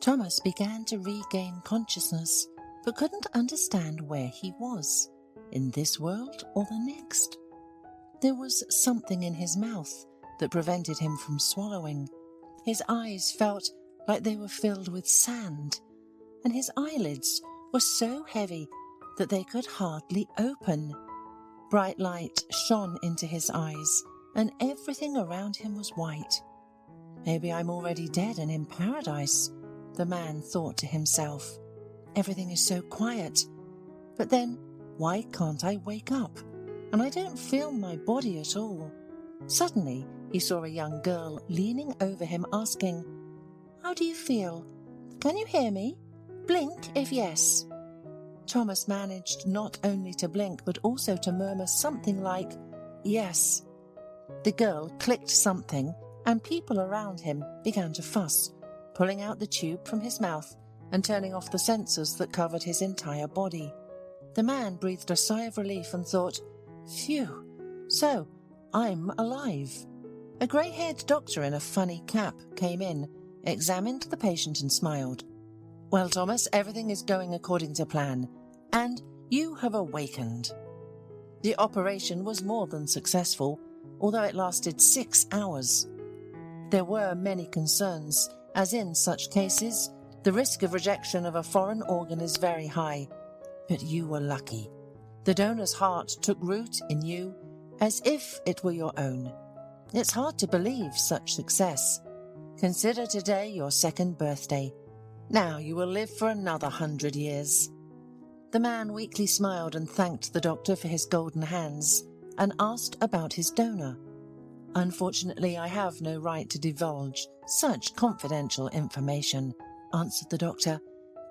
Thomas began to regain consciousness, but couldn't understand where he was, in this world or the next. There was something in his mouth that prevented him from swallowing. His eyes felt like they were filled with sand, and his eyelids were so heavy that they could hardly open. Bright light shone into his eyes, and everything around him was white. Maybe I'm already dead and in paradise, the man thought to himself. Everything is so quiet. But then, why can't I wake up? And I don't feel my body at all. Suddenly, he saw a young girl leaning over him asking, "How do you feel? Can you hear me? Blink if yes." Thomas managed not only to blink but also to murmur something like, "Yes." The girl clicked something and people around him began to fuss, pulling out the tube from his mouth and turning off the sensors that covered his entire body. The man breathed a sigh of relief and thought, "Phew, so I'm alive." A grey-haired doctor in a funny cap came in, examined the patient and smiled. "Well, Thomas, everything is going according to plan, and you have awakened." The operation was more than successful, although it lasted 6 hours. There were many concerns, as in such cases, the risk of rejection of a foreign organ is very high. But you were lucky. The donor's heart took root in you as if it were your own. It's hard to believe such success. Consider today your 2nd birthday. Now you will live for another 100 years. The man weakly smiled and thanked the doctor for his golden hands and asked about his donor. "Unfortunately, I have no right to divulge such confidential information," answered the doctor.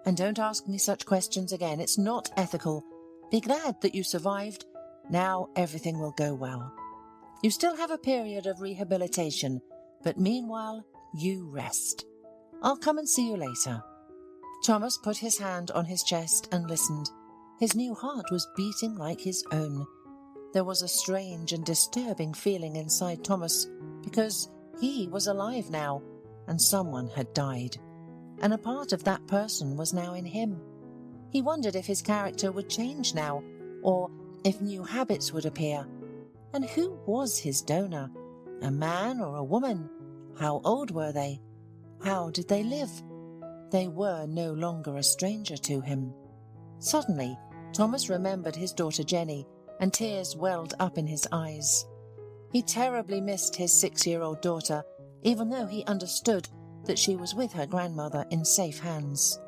"And don't ask me such questions again. It's not ethical. Be glad that you survived. Now everything will go well. You still have a period of rehabilitation, but meanwhile, you rest. I'll come and see you later." Thomas put his hand on his chest and listened. His new heart was beating like his own. There was a strange and disturbing feeling inside Thomas because he was alive now and someone had died, and a part of that person was now in him. He wondered if his character would change now, or if new habits would appear. And who was his donor? A man or a woman? How old were they? How did they live? They were no longer a stranger to him. Suddenly, Thomas remembered his daughter Jenny, and tears welled up in his eyes. He terribly missed his 6-year-old daughter, even though he understood that she was with her grandmother in safe hands.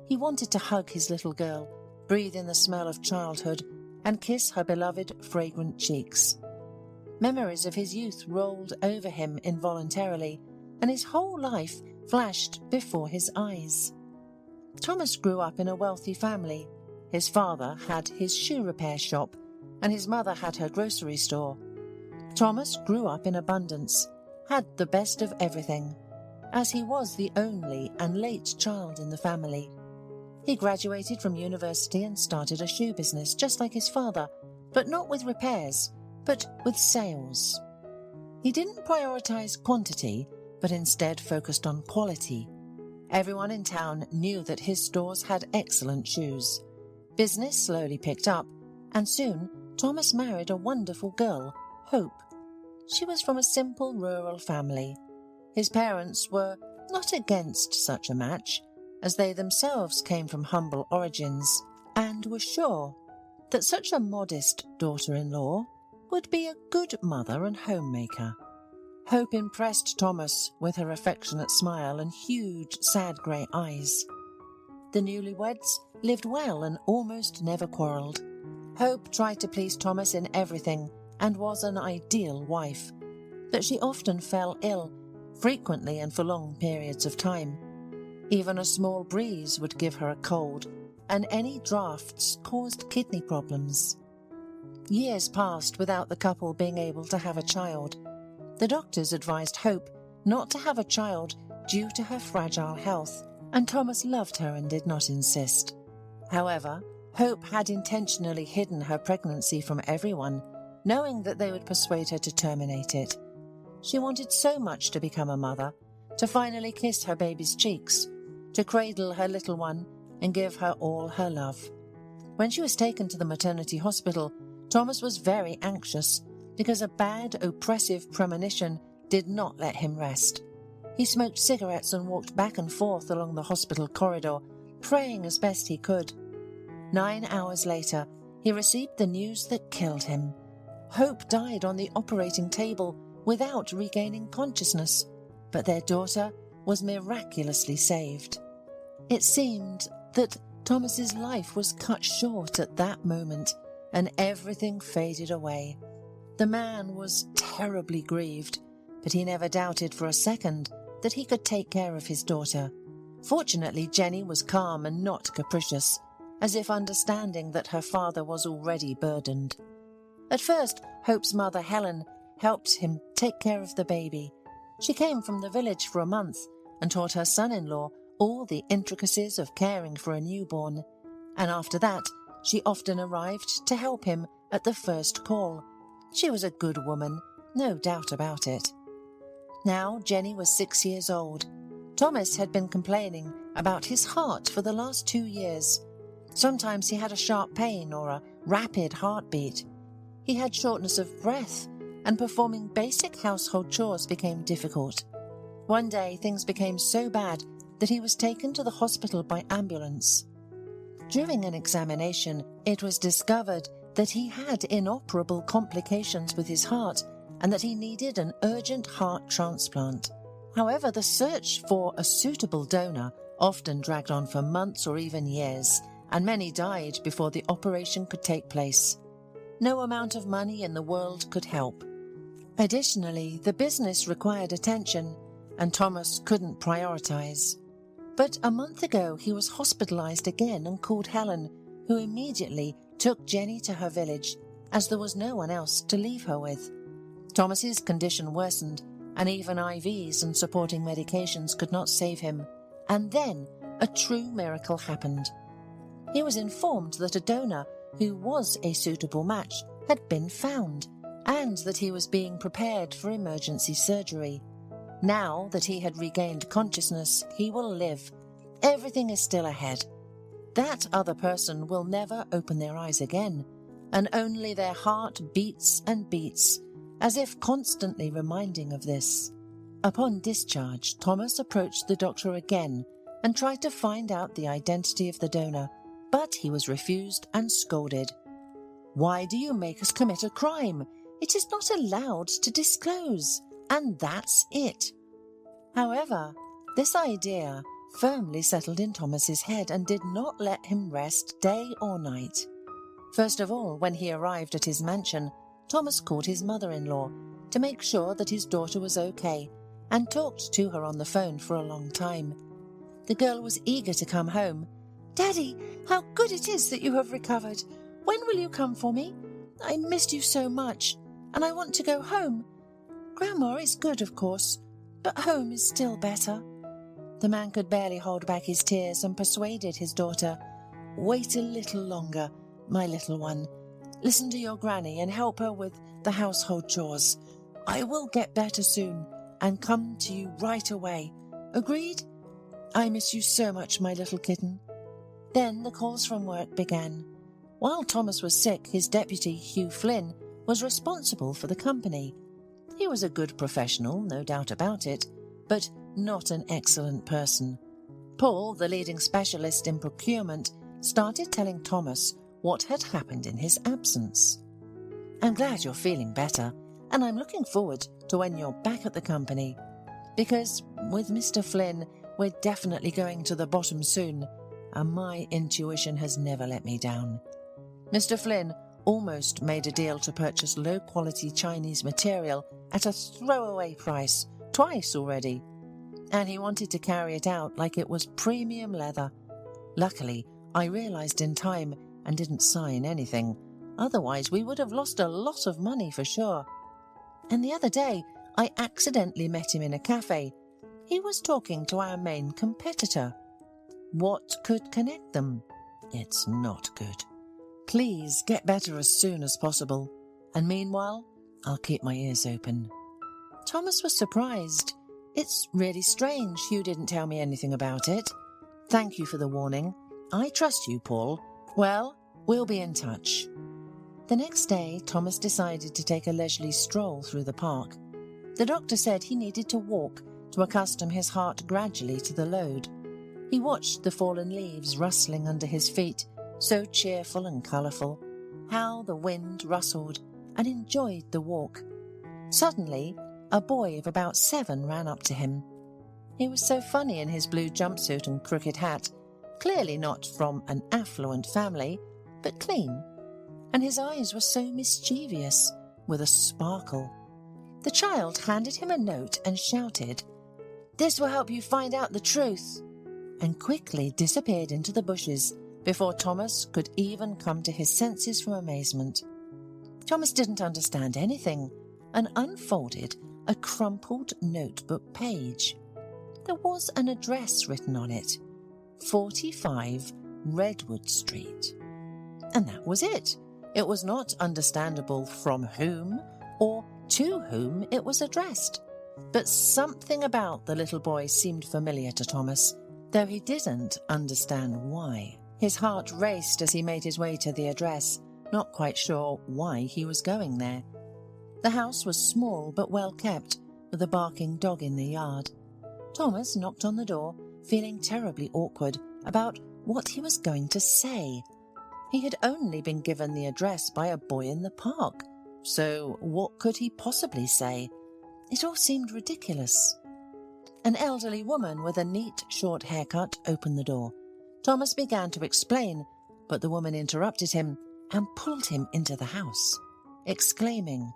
He wanted to hug his little girl, breathe in the smell of childhood, and kiss her beloved, fragrant cheeks. Memories of his youth rolled over him involuntarily, and his whole life flashed before his eyes. Thomas grew up in a wealthy family. His father had his shoe repair shop, and his mother had her grocery store. Thomas grew up in abundance, had the best of everything, as he was the only and late child in the family. He graduated from university and started a shoe business just like his father, but not with repairs, but with sales. He didn't prioritize quantity, but instead focused on quality. Everyone in town knew that his stores had excellent shoes. Business slowly picked up, and soon Thomas married a wonderful girl, Hope. She was from a simple rural family. His parents were not against such a match, as they themselves came from humble origins, and were sure that such a modest daughter-in-law would be a good mother and homemaker. Hope impressed Thomas with her affectionate smile and huge, sad grey eyes. The newlyweds lived well and almost never quarrelled. Hope tried to please Thomas in everything and was an ideal wife, but she often fell ill, frequently and for long periods of time. Even a small breeze would give her a cold, and any draughts caused kidney problems. Years passed without the couple being able to have a child. The doctors advised Hope not to have a child due to her fragile health, and Thomas loved her and did not insist. However, Hope had intentionally hidden her pregnancy from everyone, knowing that they would persuade her to terminate it. She wanted so much to become a mother, to finally kiss her baby's cheeks, to cradle her little one and give her all her love. When she was taken to the maternity hospital, Thomas was very anxious because a bad, oppressive premonition did not let him rest. He smoked cigarettes and walked back and forth along the hospital corridor, praying as best he could. 9 hours later, he received the news that killed him. Hope died on the operating table without regaining consciousness, but their daughter was miraculously saved. It seemed that Thomas's life was cut short at that moment, and everything faded away. The man was terribly grieved, but he never doubted for a second that he could take care of his daughter. Fortunately, Jenny was calm and not capricious, as if understanding that her father was already burdened. At first, Hope's mother, Helen, helped him take care of the baby. She came from the village for a month and taught her son-in-law all the intricacies of caring for a newborn, and after that, she often arrived to help him at the first call. She was a good woman, no doubt about it. Now Jenny was 6 years old. Thomas had been complaining about his heart for the last 2 years. Sometimes he had a sharp pain or a rapid heartbeat. He had shortness of breath, and performing basic household chores became difficult. One day things became so bad that he was taken to the hospital by ambulance. During an examination, it was discovered that he had inoperable complications with his heart and that he needed an urgent heart transplant. However, the search for a suitable donor often dragged on for months or even years, and many died before the operation could take place. No amount of money in the world could help. Additionally, the business required attention, and Thomas couldn't prioritize. But a month ago, he was hospitalized again and called Helen, who immediately took Jenny to her village, as there was no one else to leave her with. Thomas's condition worsened, and even IVs and supporting medications could not save him. And then a true miracle happened. He was informed that a donor who was a suitable match had been found, and that he was being prepared for emergency surgery. Now that he had regained consciousness, he will live. Everything is still ahead. That other person will never open their eyes again, and only their heart beats and beats, as if constantly reminding of this. Upon discharge, Thomas approached the doctor again and tried to find out the identity of the donor, but he was refused and scolded. "Why do you make us commit a crime? It is not allowed to disclose, and that's it." However, this idea firmly settled in Thomas's head and did not let him rest day or night. First of all, when he arrived at his mansion, Thomas called his mother-in-law to make sure that his daughter was okay and talked to her on the phone for a long time. The girl was eager to come home. "Daddy, how good it is that you have recovered. When will you come for me? I missed you so much, and I want to go home. Grandma is good, of course, but home is still better." The man could barely hold back his tears and persuaded his daughter, "Wait a little longer, my little one. Listen to your granny and help her with the household chores. I will get better soon and come to you right away. Agreed? I miss you so much, my little kitten." Then the calls from work began. While Thomas was sick, his deputy, Hugh Flynn, was responsible for the company. He was a good professional, no doubt about it, but not an excellent person. Paul, the leading specialist in procurement, started telling Thomas what had happened in his absence. "I'm glad you're feeling better, and I'm looking forward to when you're back at the company. Because with Mr. Flynn, we're definitely going to the bottom soon, and my intuition has never let me down. Mr. Flynn almost made a deal to purchase low-quality Chinese material at a throwaway price twice already, and he wanted to carry it out like it was premium leather. Luckily, I realized in time and didn't sign anything. Otherwise, we would have lost a lot of money for sure. And the other day, I accidentally met him in a cafe. He was talking to our main competitor. What could connect them? It's not good. Please get better as soon as possible. And meanwhile, I'll keep my ears open." Thomas was surprised. "It's really strange you didn't tell me anything about it. Thank you for the warning. I trust you, Paul. Well, we'll be in touch." The next day, Thomas decided to take a leisurely stroll through the park. The doctor said he needed to walk to accustom his heart gradually to the load. He watched the fallen leaves rustling under his feet, so cheerful and colourful, how the wind rustled, and enjoyed the walk. Suddenly, a boy of about 7 ran up to him. He was so funny in his blue jumpsuit and crooked hat, clearly not from an affluent family, but clean, and his eyes were so mischievous, with a sparkle. The child handed him a note and shouted, "This will help you find out the truth," and quickly disappeared into the bushes before Thomas could even come to his senses from amazement. Thomas didn't understand anything and unfolded a crumpled notebook page. There was an address written on it, 45 Redwood Street. And that was it. It was not understandable from whom or to whom it was addressed. But something about the little boy seemed familiar to Thomas, though he didn't understand why. His heart raced as he made his way to the address, not quite sure why he was going there. The house was small but well kept, with a barking dog in the yard. Thomas knocked on the door, feeling terribly awkward about what he was going to say. He had only been given the address by a boy in the park, so what could he possibly say? It all seemed ridiculous. An elderly woman with a neat, short haircut opened the door. Thomas began to explain, but the woman interrupted him and pulled him into the house, exclaiming,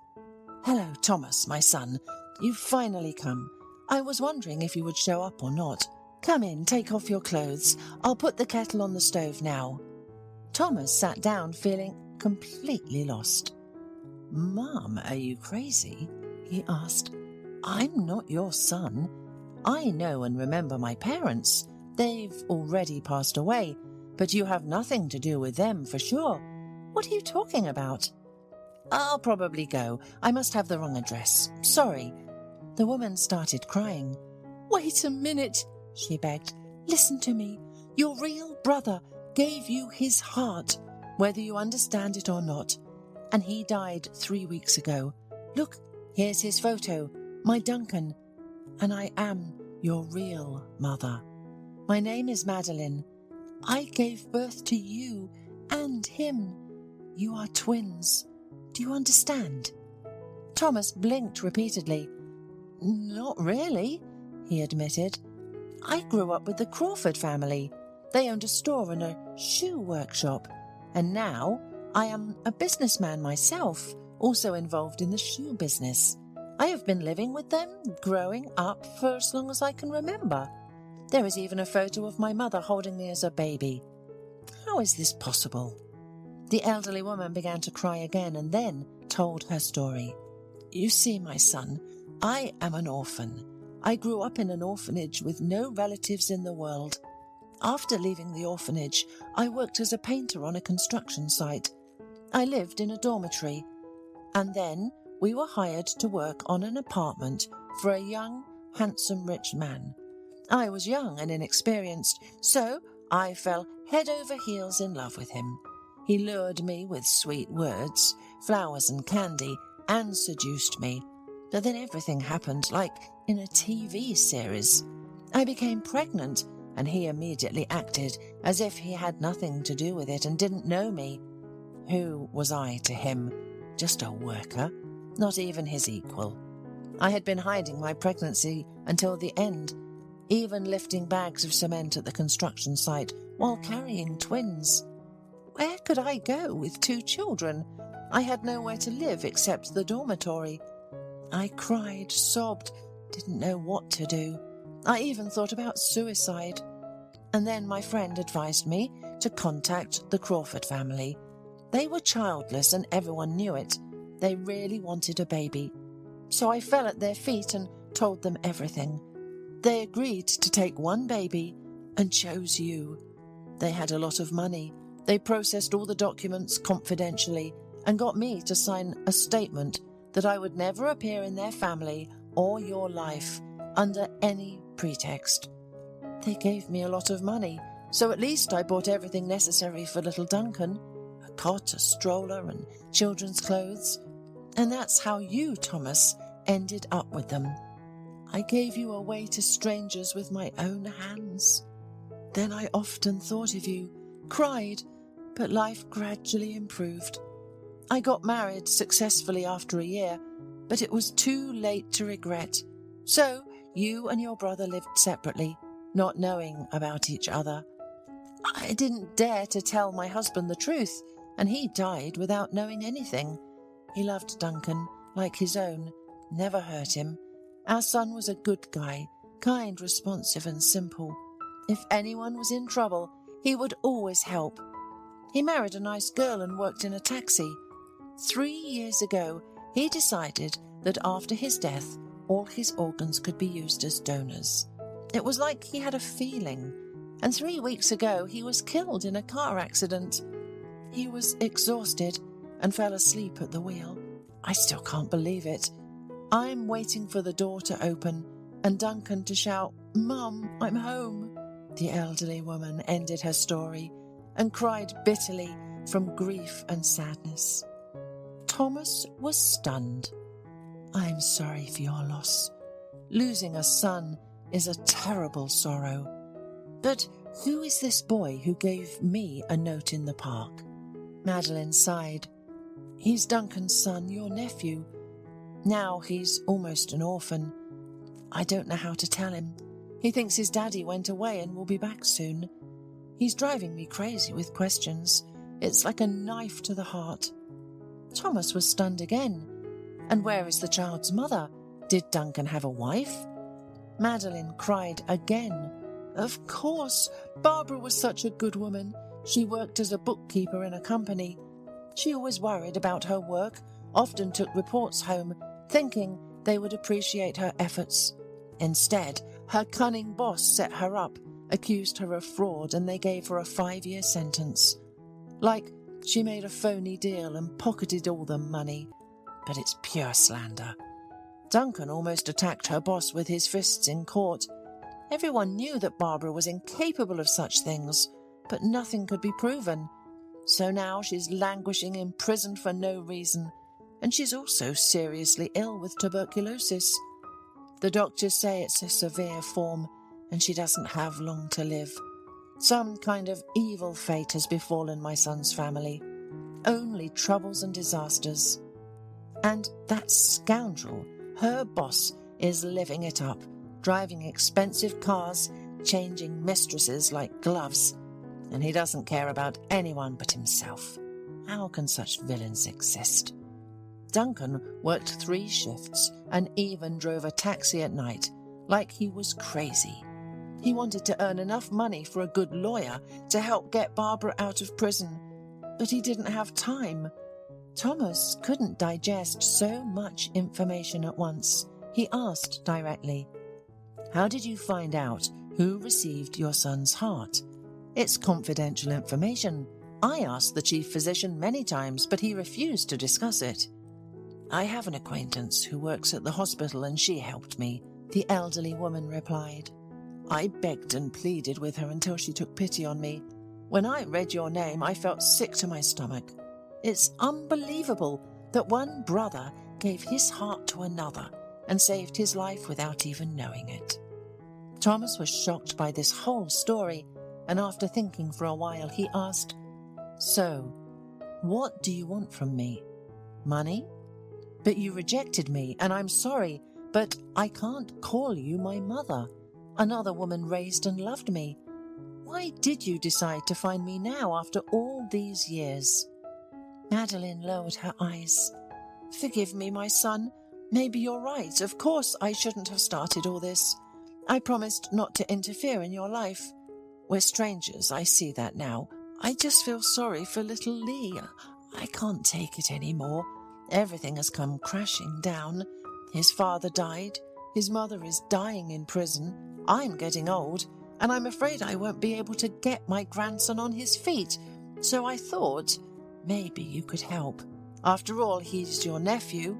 "Hello, Thomas, my son. You've finally come. I was wondering if you would show up or not. Come in, take off your clothes. I'll put the kettle on the stove now." Thomas sat down, feeling completely lost. "Mom, are you crazy?" he asked. "I'm not your son. I know and remember my parents. They've already passed away, but you have nothing to do with them for sure. What are you talking about?" "I'll probably go. I must have the wrong address. Sorry." The woman started crying. "Wait a minute," she begged. "Listen to me. Your real brother gave you his heart, whether you understand it or not. And he died 3 weeks ago. Look, here's his photo, my Duncan. And I am your real mother. My name is Madeline. I gave birth to you and him. You are twins. Do you understand?" Thomas blinked repeatedly. "Not really," he admitted. "I grew up with the Crawford family. They owned a store and a shoe workshop. And now I am a businessman myself, also involved in the shoe business. I have been living with them, growing up, for as long as I can remember. There is even a photo of my mother holding me as a baby. How is this possible?" The elderly woman began to cry again and then told her story. "You see, my son, I am an orphan. I grew up in an orphanage with no relatives in the world. After leaving the orphanage, I worked as a painter on a construction site. I lived in a dormitory, and then we were hired to work on an apartment for a young, handsome, rich man. I was young and inexperienced, so I fell head over heels in love with him. He lured me with sweet words, flowers and candy, and seduced me. But then everything happened like in a TV series. I became pregnant, and he immediately acted as if he had nothing to do with it and didn't know me. Who was I to him? Just a worker, not even his equal. I had been hiding my pregnancy until the end, even lifting bags of cement at the construction site while carrying twins. Where could I go with 2 children? I had nowhere to live except the dormitory. I cried, sobbed, didn't know what to do. I even thought about suicide. And then my friend advised me to contact the Crawford family. They were childless and everyone knew it. They really wanted a baby. So I fell at their feet and told them everything. They agreed to take 1 baby and chose you. They had a lot of money. They processed all the documents confidentially and got me to sign a statement that I would never appear in their family or your life under any pretext. They gave me a lot of money, so at least I bought everything necessary for little Duncan, a cot, a stroller, and children's clothes. And that's how you, Thomas, ended up with them. I gave you away to strangers with my own hands. Then I often thought of you, cried, but life gradually improved. I got married successfully after a year, but it was too late to regret. So you and your brother lived separately, not knowing about each other. I didn't dare to tell my husband the truth, and he died without knowing anything. He loved Duncan like his own, never hurt him. Our son was a good guy, kind, responsive, and simple. If anyone was in trouble, he would always help. He married a nice girl and worked in a taxi. 3 years ago, he decided that after his death, all his organs could be used as donors. It was like he had a feeling. And 3 weeks ago, he was killed in a car accident. He was exhausted and fell asleep at the wheel. I still can't believe it. I'm waiting for the door to open and Duncan to shout, "Mum, I'm home." The elderly woman ended her story and cried bitterly from grief and sadness. Thomas was stunned. "I'm sorry for your loss. Losing a son is a terrible sorrow. But who is this boy who gave me a note in the park?" Madeline sighed. "He's Duncan's son, your nephew. Now he's almost an orphan. I don't know how to tell him. He thinks his daddy went away and will be back soon. He's driving me crazy with questions. It's like a knife to the heart." Thomas was stunned again. "And where is the child's mother? Did Duncan have a wife?" Madeline cried again. "Of course, Barbara was such a good woman. She worked as a bookkeeper in a company. She always worried about her work, often took reports home, thinking they would appreciate her efforts. Instead, her cunning boss set her up, accused her of fraud, and they gave her a 5-year sentence. Like she made a phony deal and pocketed all the money. But it's pure slander. Duncan almost attacked her boss with his fists in court. Everyone knew that Barbara was incapable of such things, but nothing could be proven. So now she's languishing in prison for no reason, and she's also seriously ill with tuberculosis. The doctors say it's a severe form, and she doesn't have long to live. Some kind of evil fate has befallen my son's family. Only troubles and disasters. And that scoundrel, her boss, is living it up, driving expensive cars, changing mistresses like gloves. And he doesn't care about anyone but himself. How can such villains exist? Duncan worked 3 shifts and even drove a taxi at night, like he was crazy. He wanted to earn enough money for a good lawyer to help get Barbara out of prison, but he didn't have time. Thomas couldn't digest so much information at once. He asked directly, "How did you find out who received your son's heart?" "It's confidential information. I asked the chief physician many times, but he refused to discuss it." "I have an acquaintance who works at the hospital and she helped me," the elderly woman replied. "I begged and pleaded with her until she took pity on me. When I read your name, I felt sick to my stomach. It's unbelievable that one brother gave his heart to another and saved his life without even knowing it." Thomas was shocked by this whole story, and after thinking for a while, he asked, "So, what do you want from me? Money? But you rejected me, and I'm sorry, but I can't call you my mother. Another woman raised and loved me. Why did you decide to find me now after all these years?" Madeline lowered her eyes. "Forgive me, my son. Maybe you're right. Of course I shouldn't have started all this. I promised not to interfere in your life. We're strangers, I see that now. I just feel sorry for little Lee. I can't take it anymore. Everything has come crashing down. His father died. His mother is dying in prison. I'm getting old, and I'm afraid I won't be able to get my grandson on his feet. So I thought maybe you could help. After all, he's your nephew.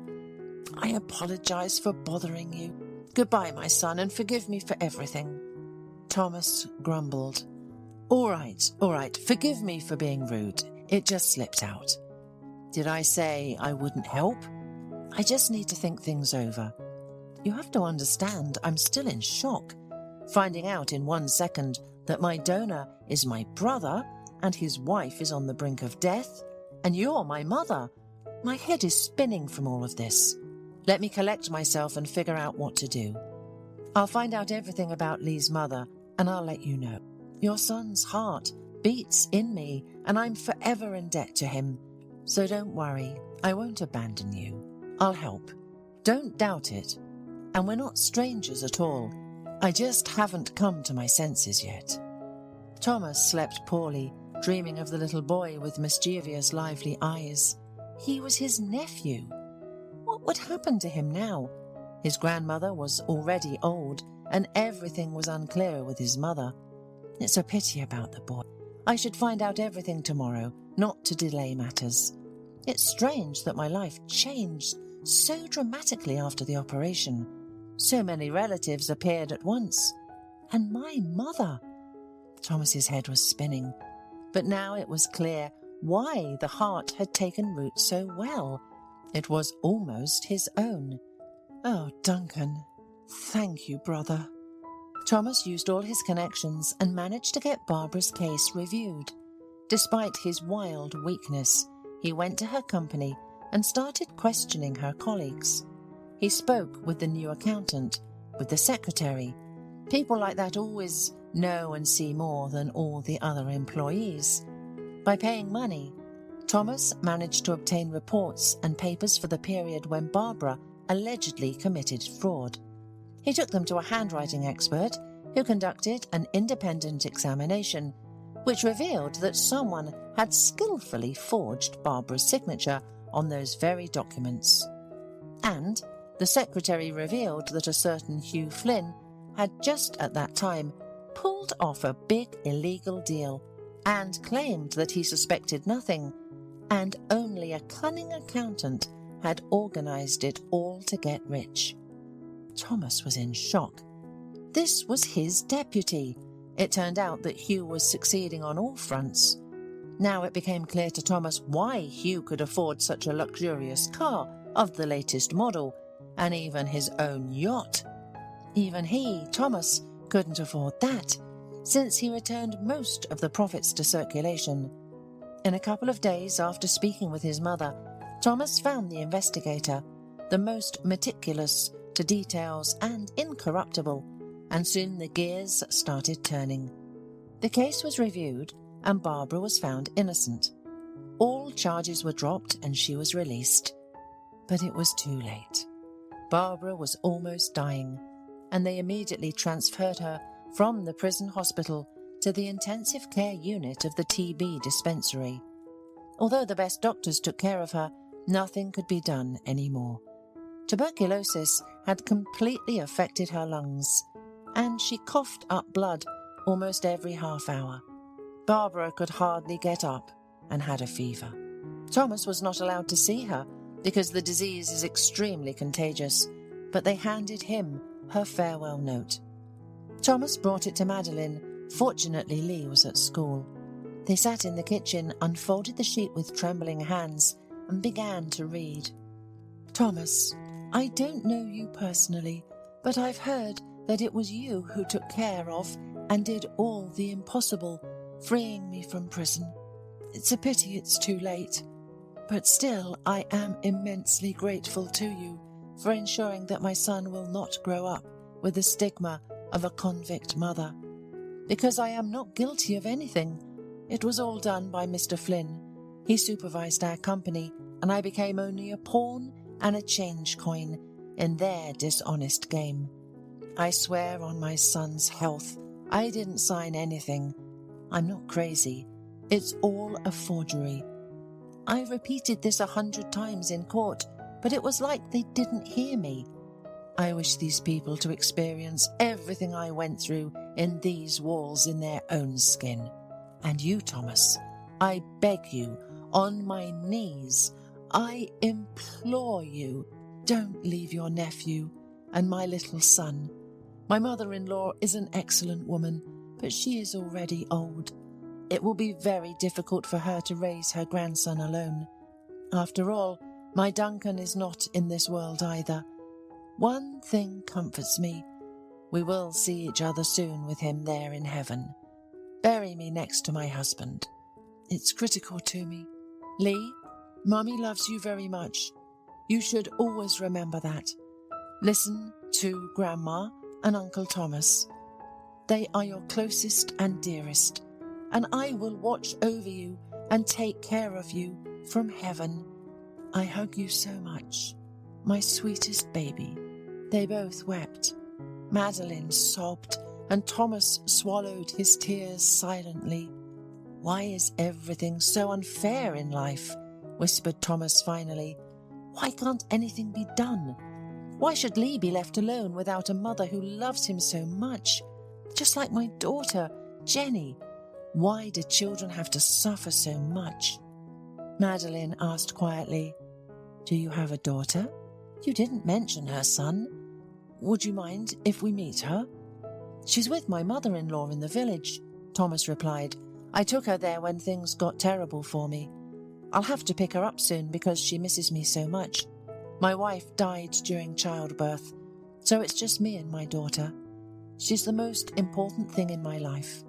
I apologize for bothering you. Goodbye, my son, and forgive me for everything." Thomas grumbled. All right, forgive me for being rude. It just slipped out. Did I say I wouldn't help? I just need to think things over. You have to understand, I'm still in shock. Finding out in 1 second that my donor is my brother and his wife is on the brink of death, and you're my mother. My head is spinning from all of this. Let me collect myself and figure out what to do. I'll find out everything about Lee's mother, and I'll let you know. Your son's heart beats in me, and I'm forever in debt to him. So don't worry, I won't abandon you. I'll help. Don't doubt it. And we're not strangers at all. I just haven't come to my senses yet. Thomas slept poorly, dreaming of the little boy with mischievous, lively eyes. He was his nephew. What would happen to him now? His grandmother was already old, and everything was unclear with his mother. It's a pity about the boy. I should find out everything tomorrow, not to delay matters. It's strange that my life changed so dramatically after the operation. So many relatives appeared at once. And my mother. Thomas's head was spinning. But now it was clear why the heart had taken root so well. It was almost his own. Oh, Duncan, thank you, brother. Thomas used all his connections and managed to get Barbara's case reviewed. Despite his wild weakness, he went to her company and started questioning her colleagues. He spoke with the new accountant, with the secretary. People like that always know and see more than all the other employees. By paying money, Thomas managed to obtain reports and papers for the period when Barbara allegedly committed fraud. He took them to a handwriting expert who conducted an independent examination, which revealed that someone had skillfully forged Barbara's signature on those very documents. And the secretary revealed that a certain Hugh Flynn had just at that time pulled off a big illegal deal and claimed that he suspected nothing, and only a cunning accountant had organized it all to get rich. Thomas was in shock. This was his deputy. It turned out that Hugh was succeeding on all fronts. Now it became clear to Thomas why Hugh could afford such a luxurious car of the latest model, and even his own yacht. Even he, Thomas, couldn't afford that, since he returned most of the profits to circulation. In a couple of days after speaking with his mother, Thomas found the investigator, the most meticulous to details and incorruptible, and soon the gears started turning. The case was reviewed, and Barbara was found innocent. All charges were dropped and she was released. But it was too late. Barbara was almost dying, and they immediately transferred her from the prison hospital to the intensive care unit of the TB dispensary. Although the best doctors took care of her, nothing could be done anymore. Tuberculosis had completely affected her lungs, and she coughed up blood almost every half hour. Barbara could hardly get up and had a fever. Thomas was not allowed to see her because the disease is extremely contagious, but they handed him her farewell note. Thomas brought it to Madeline. Fortunately, Lee was at school. They sat in the kitchen, unfolded the sheet with trembling hands, and began to read. Thomas, I don't know you personally, but I've heard that it was you who took care of and did all the impossible, freeing me from prison. It's a pity it's too late, but still I am immensely grateful to you for ensuring that my son will not grow up with the stigma of a convict mother. Because I am not guilty of anything. It was all done by Mr. Flynn. He supervised our company, and I became only a pawn and a change coin in their dishonest game. I swear on my son's health, I didn't sign anything. I'm not crazy. It's all a forgery. I repeated this 100 times in court, but it was like they didn't hear me. I wish these people to experience everything I went through in these walls in their own skin. And you, Thomas, I beg you, on my knees, I implore you, don't leave your nephew and my little son. My mother-in-law is an excellent woman, but she is already old. It will be very difficult for her to raise her grandson alone. After all, my Duncan is not in this world either. One thing comforts me. We will see each other soon with him there in heaven. Bury me next to my husband. It's critical to me. Lee, Mummy loves you very much. You should always remember that. Listen to Grandma and Uncle Thomas. They are your closest and dearest, and I will watch over you and take care of you from heaven. I hug you so much, my sweetest baby. They both wept. Madeline sobbed, and Thomas swallowed his tears silently. Why is everything so unfair in life? Whispered Thomas finally. Why can't anything be done? Why should Lee be left alone without a mother who loves him so much? Just like my daughter, Jenny. Why do children have to suffer so much? Madeline asked quietly, Do you have a daughter? You didn't mention her, son. Would you mind if we meet her? She's with my mother-in-law in the village, Thomas replied. I took her there when things got terrible for me. I'll have to pick her up soon because she misses me so much. My wife died during childbirth, so it's just me and my daughter. She's the most important thing in my life.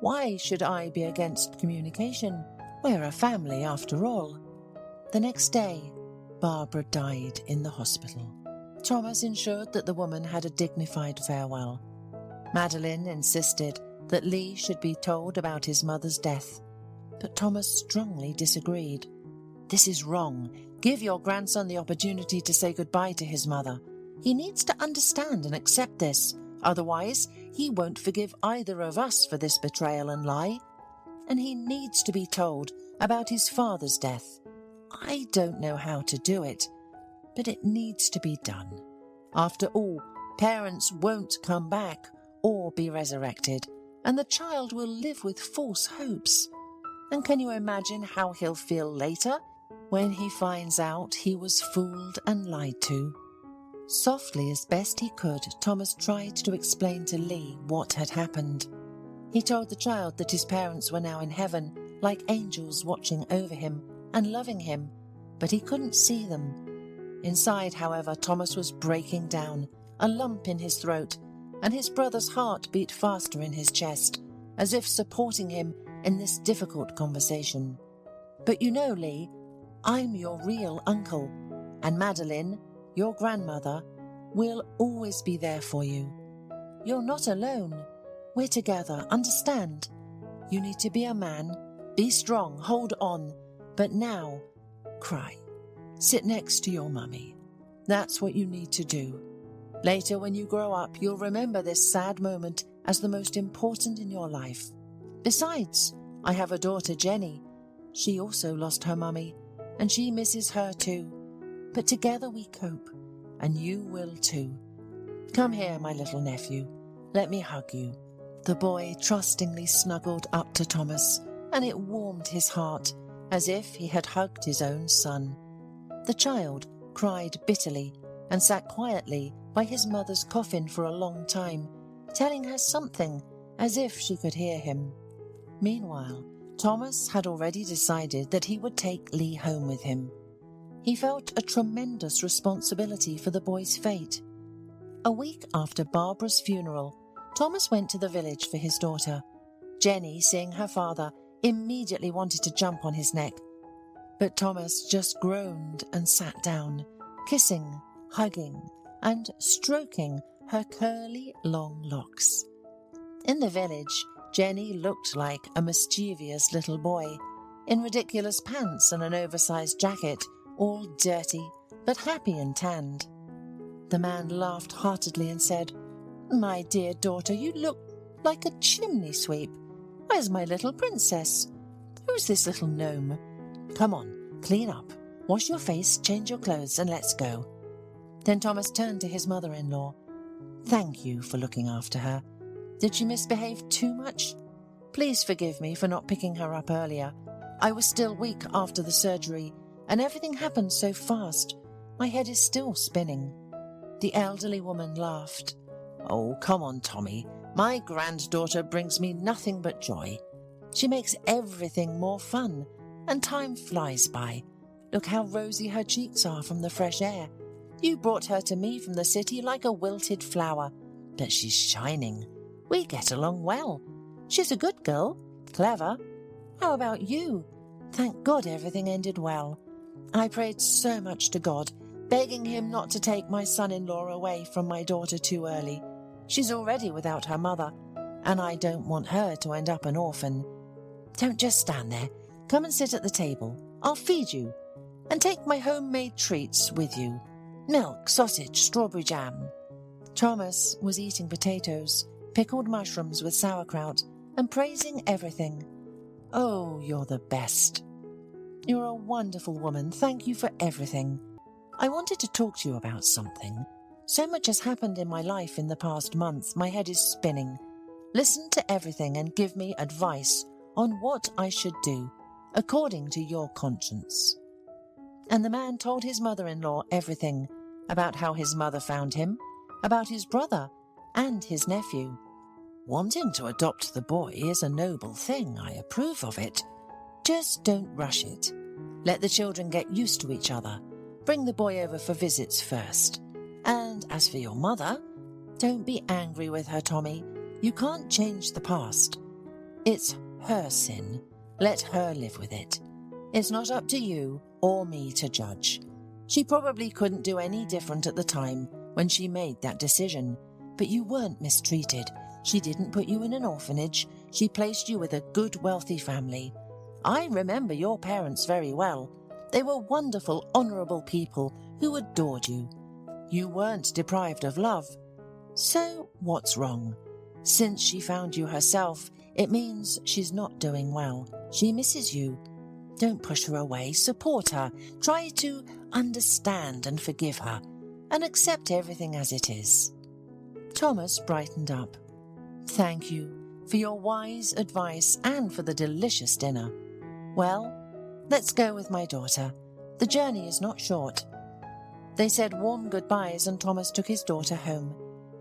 Why should I be against communication? We're a family after all. The next day, Barbara died in the hospital. Thomas ensured that the woman had a dignified farewell. Madeline insisted that Lee should be told about his mother's death, but Thomas strongly disagreed. This is wrong. Give your grandson the opportunity to say goodbye to his mother. He needs to understand and accept this. Otherwise, he won't forgive either of us for this betrayal and lie. And he needs to be told about his father's death. I don't know how to do it, but it needs to be done. After all, parents won't come back or be resurrected, and the child will live with false hopes. And can you imagine how he'll feel later when he finds out he was fooled and lied to? Softly as best he could, Thomas tried to explain to Lee what had happened. He told the child that his parents were now in heaven, like angels watching over him and loving him, but he couldn't see them. Inside, however, Thomas was breaking down, a lump in his throat, and his brother's heart beat faster in his chest, as if supporting him in this difficult conversation. But you know, Lee, I'm your real uncle, and Madeline, your grandmother, will always be there for you. You're not alone. We're together, understand? You need to be a man, be strong, hold on, but now, cry. Sit next to your mummy. That's what you need to do. Later, when you grow up, you'll remember this sad moment as the most important in your life. Besides, I have a daughter, Jenny. She also lost her mummy, and she misses her too. But together we cope, and you will too. Come here, my little nephew. Let me hug you. The boy trustingly snuggled up to Thomas, and it warmed his heart as if he had hugged his own son. The child cried bitterly and sat quietly by his mother's coffin for a long time, telling her something as if she could hear him. Meanwhile, Thomas had already decided that he would take Lee home with him. He felt a tremendous responsibility for the boy's fate. A week after Barbara's funeral, Thomas went to the village for his daughter. Jenny, seeing her father, immediately wanted to jump on his neck. But Thomas just groaned and sat down, kissing, hugging, and stroking her curly, long locks. In the village, Jenny looked like a mischievous little boy, in ridiculous pants and an oversized jacket, all dirty, but happy and tanned. The man laughed heartedly and said, "My dear daughter, you look like a chimney sweep. Where's my little princess? Who's this little gnome? Come on, clean up, wash your face, change your clothes, and let's go." Then Thomas turned to his mother-in-law. "Thank you for looking after her. Did she misbehave too much? Please forgive me for not picking her up earlier. I was still weak after the surgery, and everything happened so fast. My head is still spinning." The elderly woman laughed. Oh, come on, Tommy. My granddaughter brings me nothing but joy. She makes everything more fun, and time flies by. Look how rosy her cheeks are from the fresh air. You brought her to me from the city like a wilted flower, but she's shining. We get along well. She's a good girl, clever. How about you? Thank God everything ended well. I prayed so much to God, begging him not to take my son-in-law away from my daughter too early. She's already without her mother, and I don't want her to end up an orphan. Don't just stand there. Come and sit at the table. I'll feed you. And take my homemade treats with you. Milk, sausage, strawberry jam. Thomas was eating potatoes, pickled mushrooms with sauerkraut, and praising everything. Oh, you're the best. You're a wonderful woman. Thank you for everything. I wanted to talk to you about something. So much has happened in my life in the past month, my head is spinning. Listen to everything and give me advice on what I should do, according to your conscience. And the man told his mother-in-law everything, about how his mother found him, about his brother and his nephew. Wanting to adopt the boy is a noble thing. I approve of it. Just don't rush it. Let the children get used to each other. Bring the boy over for visits first. And as for your mother, don't be angry with her, Tommy. You can't change the past. It's her sin. Let her live with it. It's not up to you or me to judge. She probably couldn't do any different at the time when she made that decision. But you weren't mistreated. She didn't put you in an orphanage. She placed you with a good, wealthy family. I remember your parents very well. They were wonderful, honourable people who adored you. You weren't deprived of love. So what's wrong? Since she found you herself, it means she's not doing well. She misses you. Don't push her away. Support her. Try to understand and forgive her, and accept everything as it is. Thomas brightened up. Thank you for your wise advice and for the delicious dinner. Well, let's go with my daughter. The journey is not short. They said warm goodbyes and Thomas took his daughter home.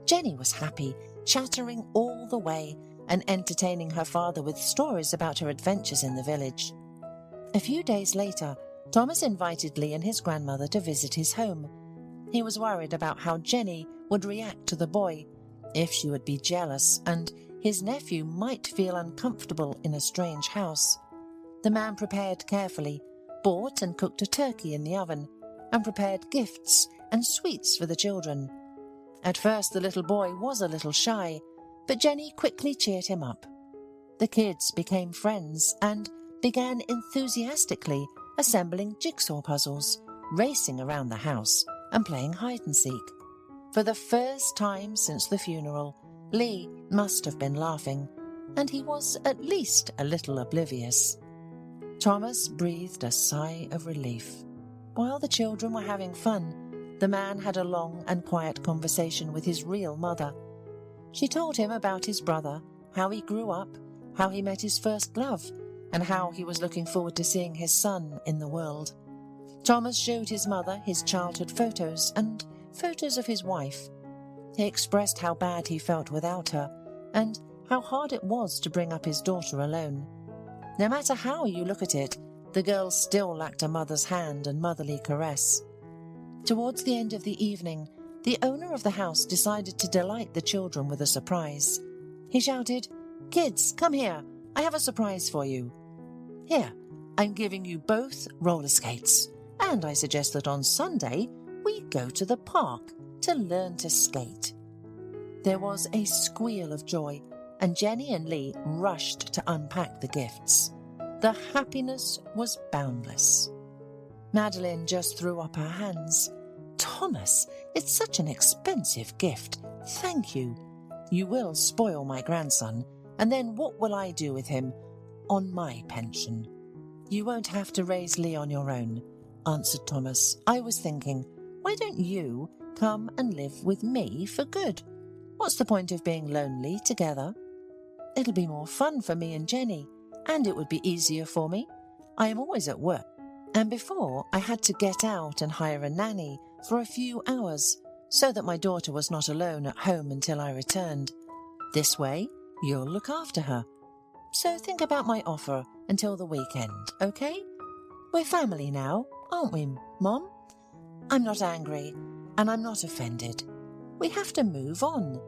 Jenny was happy, chattering all the way and entertaining her father with stories about her adventures in the village. A few days later, Thomas invited Lee and his grandmother to visit his home. He was worried about how Jenny would react to the boy, if she would be jealous, and his nephew might feel uncomfortable in a strange house. The man prepared carefully, bought and cooked a turkey in the oven, and prepared gifts and sweets for the children. At first the little boy was a little shy, but Jenny quickly cheered him up. The kids became friends and began enthusiastically assembling jigsaw puzzles, racing around the house, and playing hide-and-seek. For the first time since the funeral, Lee must have been laughing, and he was at least a little oblivious. Thomas breathed a sigh of relief. While the children were having fun, the man had a long and quiet conversation with his real mother. She told him about his brother, how he grew up, how he met his first love, and how he was looking forward to seeing his son in the world. Thomas showed his mother his childhood photos and photos of his wife. He expressed how bad he felt without her, and how hard it was to bring up his daughter alone. No matter how you look at it, the girl still lacked a mother's hand and motherly caress. Towards the end of the evening, the owner of the house decided to delight the children with a surprise. He shouted, "Kids, come here. I have a surprise for you. Here, I'm giving you both roller skates, and I suggest that on Sunday we go to the park to learn to skate." There was a squeal of joy, and Jenny and Lee rushed to unpack the gifts. The happiness was boundless. Madeline just threw up her hands. "Thomas, it's such an expensive gift. Thank you. You will spoil my grandson, and then what will I do with him on my pension?" "You won't have to raise Lee on your own," answered Thomas. "I was thinking, why don't you come and live with me for good? What's the point of being lonely together? It'll be more fun for me and Jenny, and it would be easier for me. I am always at work, and before I had to get out and hire a nanny for a few hours, so that my daughter was not alone at home until I returned. This way, you'll look after her. So think about my offer until the weekend, okay? We're family now, aren't we, Mom? I'm not angry, and I'm not offended. We have to move on.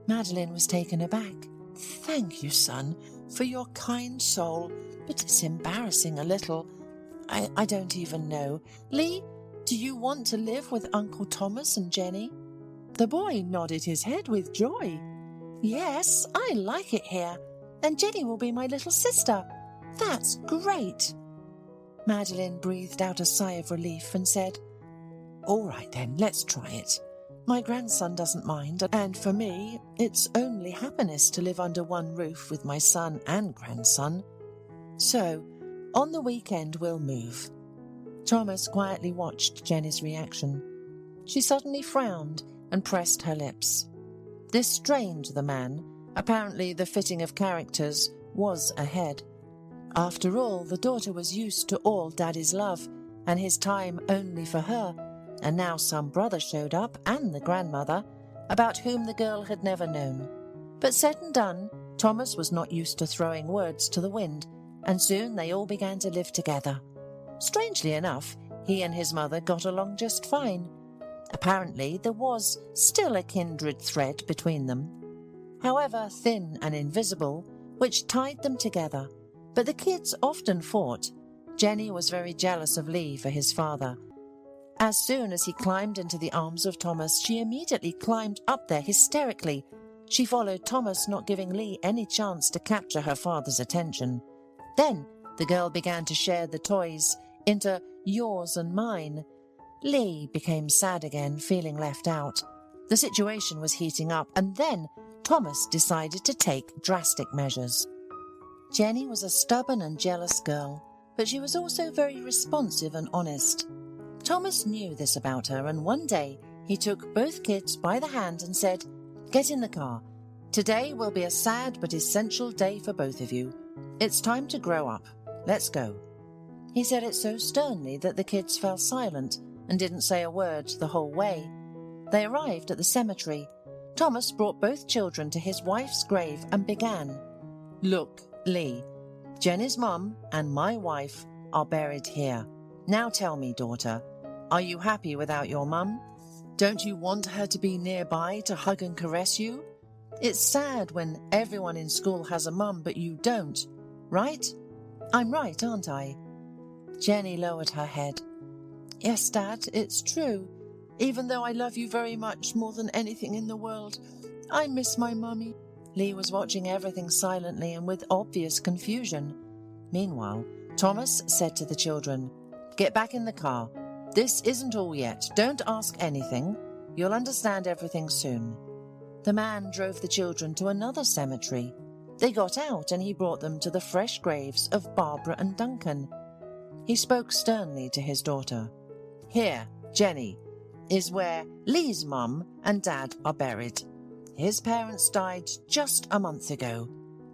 Madeline was taken aback. Thank you, son, for your kind soul, but it's embarrassing a little. I don't even know. Lee, do you want to live with Uncle Thomas and Jenny? The boy nodded his head with joy. Yes, I like it here, and Jenny will be my little sister. That's great. Madeline breathed out a sigh of relief and said, All right then, let's try it. My grandson doesn't mind, and for me, it's only happiness to live under one roof with my son and grandson. So, on the weekend we'll move. Thomas quietly watched Jenny's reaction. She suddenly frowned and pressed her lips. This strained the man. Apparently the fitting of characters was ahead. After all, the daughter was used to all Daddy's love, and his time only for her, and now some brother showed up, and the grandmother, about whom the girl had never known. But said and done, Thomas was not used to throwing words to the wind, and soon they all began to live together. Strangely enough, he and his mother got along just fine. Apparently there was still a kindred thread between them, however thin and invisible, which tied them together. But the kids often fought. Jenny was very jealous of Lee for his father. As soon as he climbed into the arms of Thomas, she immediately climbed up there hysterically. She followed Thomas, not giving Lee any chance to capture her father's attention. Then the girl began to share the toys into yours and mine. Lee became sad again, feeling left out. The situation was heating up, and then Thomas decided to take drastic measures. Jenny was a stubborn and jealous girl, but she was also very responsive and honest. Thomas knew this about her, and one day he took both kids by the hand and said, Get in the car. Today will be a sad but essential day for both of you. It's time to grow up. Let's go. He said it so sternly that the kids fell silent and didn't say a word the whole way. They arrived at the cemetery. Thomas brought both children to his wife's grave and began, Look, Lee, Jenny's mum and my wife are buried here. Now tell me, daughter, are you happy without your mum? Don't you want her to be nearby to hug and caress you? It's sad when everyone in school has a mum but you don't, right? I'm right, aren't I? Jenny lowered her head. Yes, Dad, it's true. Even though I love you very much, more than anything in the world, I miss my mummy. Lee was watching everything silently and with obvious confusion. Meanwhile, Thomas said to the children, Get back in the car. This isn't all yet. Don't ask anything. You'll understand everything soon. The man drove the children to another cemetery. They got out and he brought them to the fresh graves of Barbara and Duncan. He spoke sternly to his daughter. Here, Jenny, is where Lee's mum and dad are buried. His parents died just a month ago.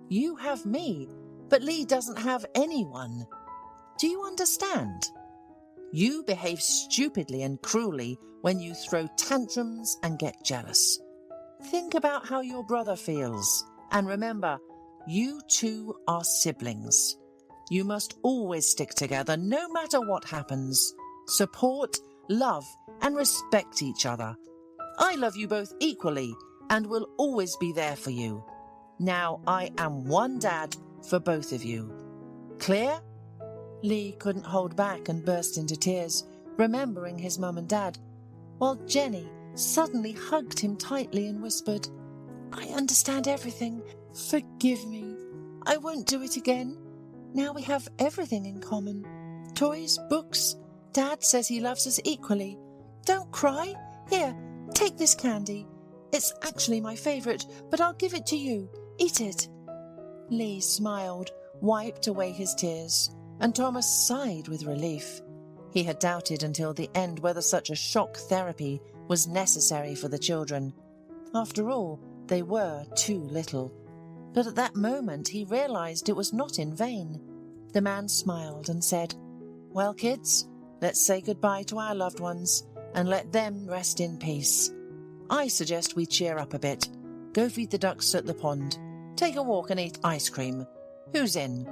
You have me, but Lee doesn't have anyone. Do you understand? You behave stupidly and cruelly when you throw tantrums and get jealous. Think about how your brother feels, and remember, you two are siblings. You must always stick together no matter what happens. Support, love, and respect each other. I love you both equally and will always be there for you. Now I am one dad for both of you. Clear? Lee couldn't hold back and burst into tears, remembering his mum and dad, while Jenny suddenly hugged him tightly and whispered, I understand everything. Forgive me. I won't do it again. Now we have everything in common. Toys, books. Dad says he loves us equally. Don't cry. Here, take this candy. It's actually my favourite, but I'll give it to you. Eat it. Lee smiled, wiped away his tears, and Thomas sighed with relief. He had doubted until the end whether such a shock therapy was necessary for the children. After all, they were too little. But at that moment he realized it was not in vain. The man smiled and said, Well, kids, let's say goodbye to our loved ones and let them rest in peace. I suggest we cheer up a bit. Go feed the ducks at the pond. Take a walk and eat ice cream. Who's in?"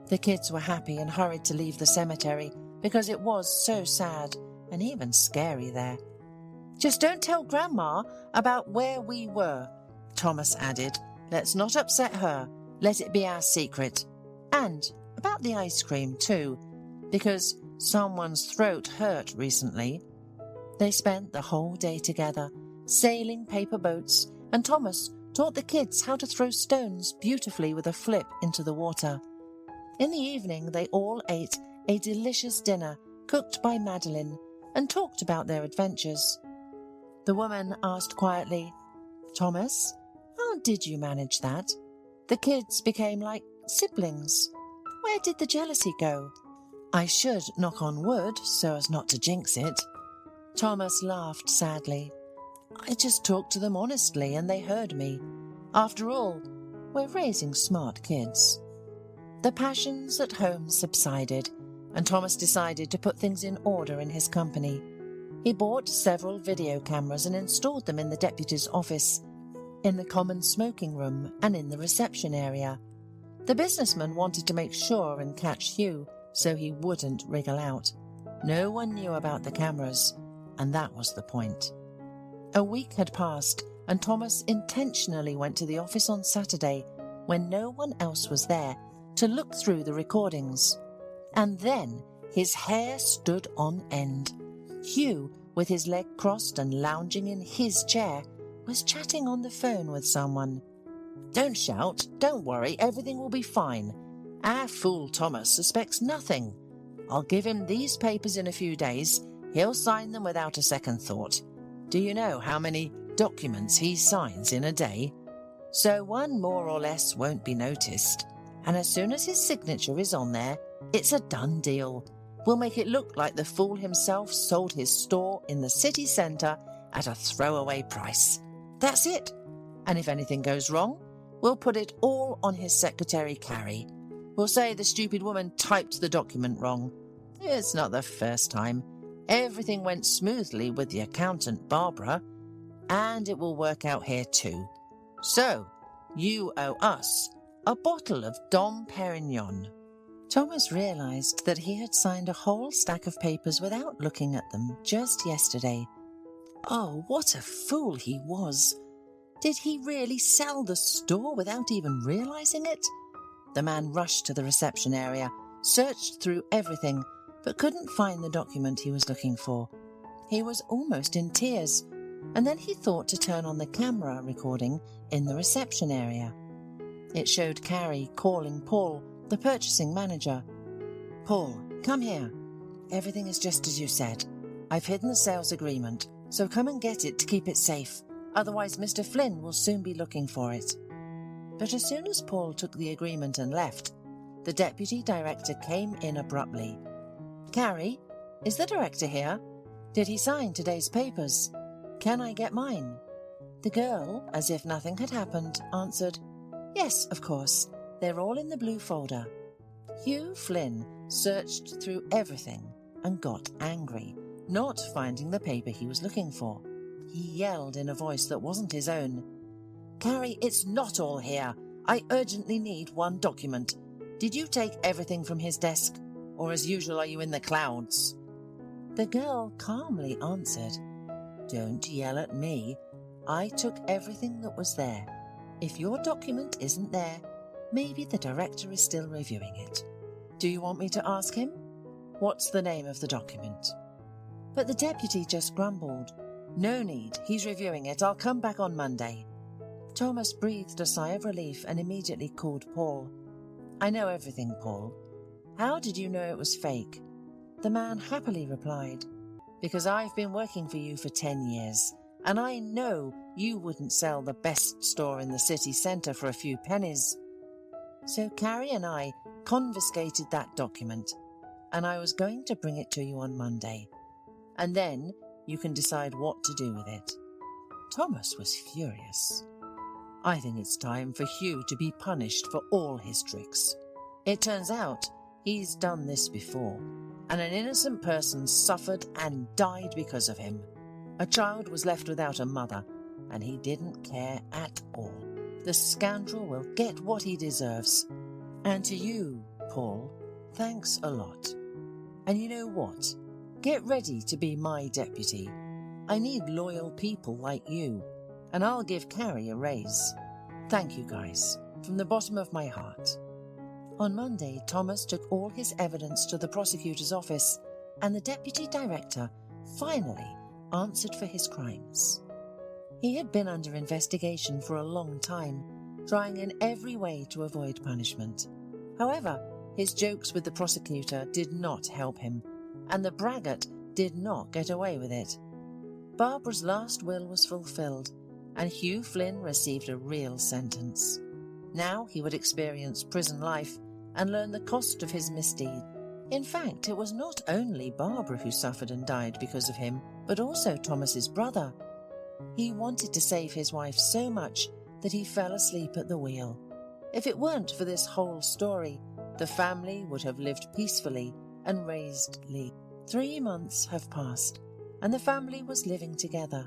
The kids were happy and hurried to leave the cemetery because it was so sad and even scary there. "Just don't tell Grandma about where we were," Thomas added. "Let's not upset her. Let it be our secret. And about the ice cream too, because someone's throat hurt recently." They spent the whole day together, sailing paper boats, and Thomas taught the kids how to throw stones beautifully with a flip into the water. In the evening, they all ate a delicious dinner cooked by Madeline and talked about their adventures. The woman asked quietly, "Thomas, how did you manage that? The kids became like siblings. Where did the jealousy go? I should knock on wood so as not to jinx it." Thomas laughed sadly. "I just talked to them honestly and they heard me. After all, we're raising smart kids." The passions at home subsided, and Thomas decided to put things in order in his company. He bought several video cameras and installed them in the deputy's office, in the common smoking room, and in the reception area. The businessman wanted to make sure and catch Hugh so he wouldn't wriggle out. No one knew about the cameras, and that was the point. A week had passed, and Thomas intentionally went to the office on Saturday, when no one else was there, to look through the recordings. And then his hair stood on end. Hugh, with his leg crossed and lounging in his chair, was chatting on the phone with someone. "Don't shout, don't worry, everything will be fine. Our fool Thomas suspects nothing. I'll give him these papers in a few days. He'll sign them without a second thought. Do you know how many documents he signs in a day? So one more or less won't be noticed. And as soon as his signature is on there, it's a done deal. We'll make it look like the fool himself sold his store in the city centre at a throwaway price. That's it. And if anything goes wrong, we'll put it all on his secretary, Carrie. We'll say the stupid woman typed the document wrong. It's not the first time. Everything went smoothly with the accountant, Barbara, and it will work out here too. So, you owe us a bottle of Dom Perignon." Thomas realized that he had signed a whole stack of papers without looking at them just yesterday. Oh, what a fool he was! Did he really sell the store without even realizing it? The man rushed to the reception area, searched through everything, but couldn't find the document he was looking for. He was almost in tears, and then he thought to turn on the camera recording in the reception area. It showed Carrie calling Paul, the purchasing manager. "Paul, come here. Everything is just as you said. I've hidden the sales agreement, so come and get it to keep it safe. Otherwise Mr. Flynn will soon be looking for it." But as soon as Paul took the agreement and left, the deputy director came in abruptly. "Carrie, is the director here? Did he sign today's papers? Can I get mine?" The girl, as if nothing had happened, answered, "Yes, of course. They're all in the blue folder." Hugh Flynn searched through everything and got angry, not finding the paper he was looking for. He yelled in a voice that wasn't his own, "Carrie, it's not all here. I urgently need one document. Did you take everything from his desk? Or as usual, are you in the clouds?" The girl calmly answered, "Don't yell at me. I took everything that was there. If your document isn't there, maybe the director is still reviewing it. Do you want me to ask him? What's the name of the document?" But the deputy just grumbled, "No need, he's reviewing it. I'll come back on Monday." Thomas breathed a sigh of relief and immediately called Paul. "I know everything, Paul. How did you know it was fake?" The man happily replied, "Because I've been working for you for 10 years, and I know you wouldn't sell the best store in the city centre for a few pennies. So Carrie and I confiscated that document, and I was going to bring it to you on Monday. And then you can decide what to do with it." Thomas was furious. "I think it's time for Hugh to be punished for all his tricks. It turns out he's done this before, and an innocent person suffered and died because of him. A child was left without a mother, and he didn't care at all. The scoundrel will get what he deserves. And to you, Paul, thanks a lot. And you know what? Get ready to be my deputy. I need loyal people like you, and I'll give Carrie a raise. Thank you, guys, from the bottom of my heart. On Monday, Thomas took all his evidence to the prosecutor's office, and the deputy director finally answered for his crimes. He had been under investigation for a long time, trying in every way to avoid punishment. However, his jokes with the prosecutor did not help him, and the braggart did not get away with it. Barbara's last will was fulfilled, and Hugh Flynn received a real sentence. Now he would experience prison life and learn the cost of his misdeed. In fact, it was not only Barbara who suffered and died because of him, but also Thomas's brother. He wanted to save his wife so much that he fell asleep at the wheel. If it weren't for this whole story, the family would have lived peacefully and raised Lee. 3 months have passed, and the family was living together.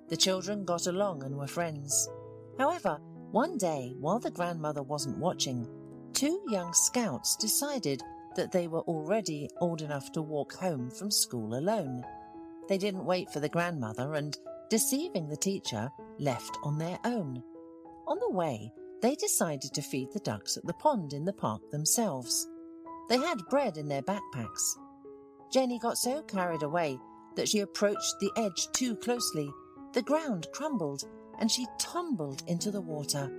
The children got along and were friends. However, one day, while the grandmother wasn't watching, 2 young scouts decided that they were already old enough to walk home from school alone. They didn't wait for the grandmother and, deceiving the teacher, left on their own. On the way, they decided to feed the ducks at the pond in the park themselves. They had bread in their backpacks. Jenny got so carried away that she approached the edge too closely. The ground crumbled and she tumbled into the water.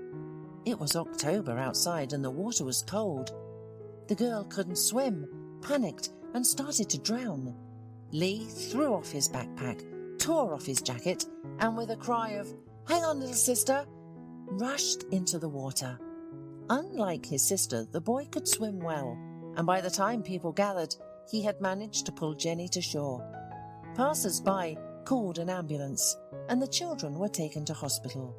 It was October outside and the water was cold. The girl couldn't swim, panicked, and started to drown. Lee threw off his backpack, tore off his jacket, and with a cry of, "Hang on, little sister," rushed into the water. Unlike his sister, the boy could swim well, and by the time people gathered, he had managed to pull Jenny to shore. Passers-by called an ambulance, and the children were taken to hospital.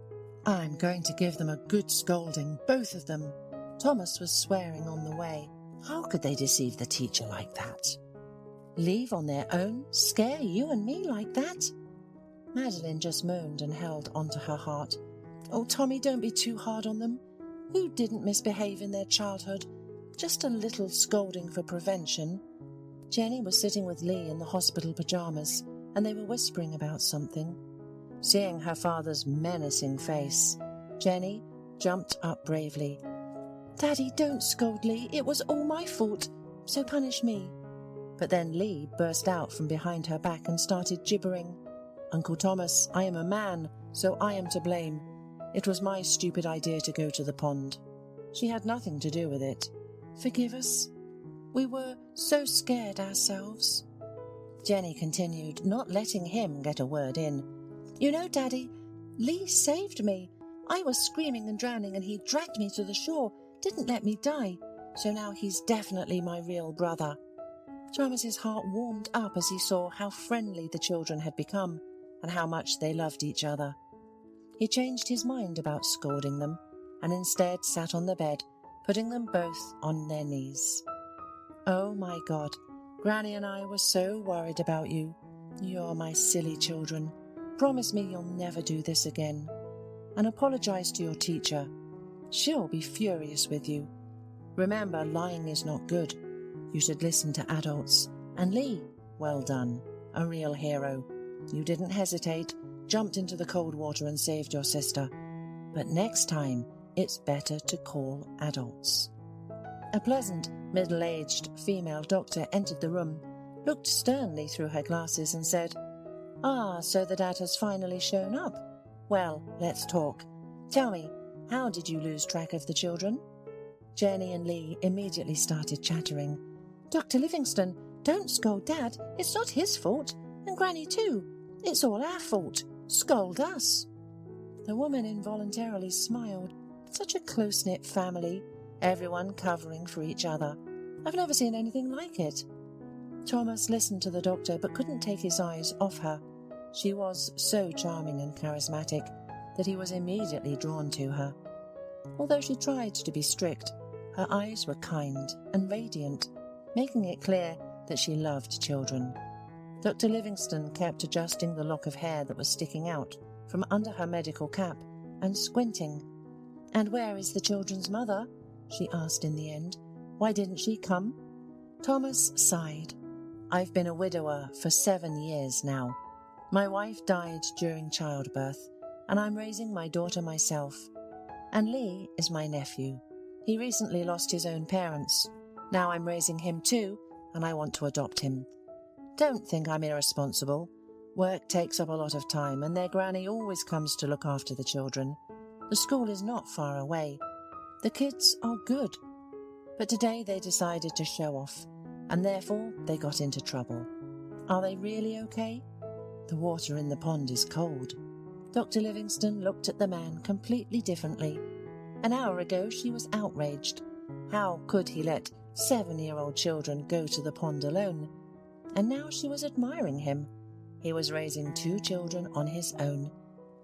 "I'm going to give them a good scolding, both of them," Thomas was swearing on the way. How could they deceive the teacher like that? Leave on their own? Scare you and me like that? Madeline just moaned and held onto her heart. "Oh, Tommy, don't be too hard on them. Who didn't misbehave in their childhood? Just a little scolding for prevention." Jenny was sitting with Lee in the hospital pyjamas, and they were whispering about something. Seeing her father's menacing face, Jenny jumped up bravely. "Daddy, don't scold Lee. It was all my fault, so punish me." But then Lee burst out from behind her back and started gibbering. "Uncle Thomas, I am a man, so I am to blame. It was my stupid idea to go to the pond. She had nothing to do with it. Forgive us. We were so scared ourselves." Jenny continued, not letting him get a word in. "You know, Daddy, Lee saved me. I was screaming and drowning and he dragged me to the shore, didn't let me die, so now he's definitely my real brother." Thomas's heart warmed up as he saw how friendly the children had become and how much they loved each other. He changed his mind about scolding them and instead sat on the bed, putting them both on their knees. "Oh my God, Granny and I were so worried about you. You're my silly children. Promise me you'll never do this again. And apologize to your teacher. She'll be furious with you. Remember, lying is not good. You should listen to adults. And Lee, well done. A real hero. You didn't hesitate, jumped into the cold water and saved your sister. But next time, it's better to call adults." A pleasant, middle-aged female doctor entered the room, looked sternly through her glasses and said, "Ah, so the dad has finally shown up. Well, let's talk. Tell me, how did you lose track of the children?" Jenny and Lee immediately started chattering. "Dr. Livingston, don't scold Dad. It's not his fault. And Granny too. It's all our fault. Scold us." The woman involuntarily smiled. Such a close-knit family, everyone covering for each other. I've never seen anything like it. Thomas listened to the doctor but couldn't take his eyes off her. She was so charming and charismatic that he was immediately drawn to her. Although she tried to be strict, her eyes were kind and radiant, making it clear that she loved children. Dr. Livingston kept adjusting the lock of hair that was sticking out from under her medical cap and squinting. "And where is the children's mother?" she asked in the end. "Why didn't she come?" Thomas sighed. "I've been a widower for 7 years now. My wife died during childbirth, and I'm raising my daughter myself. And Lee is my nephew. He recently lost his own parents. Now I'm raising him too, and I want to adopt him. Don't think I'm irresponsible. Work takes up a lot of time, and their granny always comes to look after the children. The school is not far away. The kids are good. But today they decided to show off, and therefore they got into trouble. Are they really okay? The water in the pond is cold." Dr. Livingston looked at the man completely differently. An hour ago she was outraged. How could he let 7-year-old children go to the pond alone? And now she was admiring him. He was raising 2 children on his own.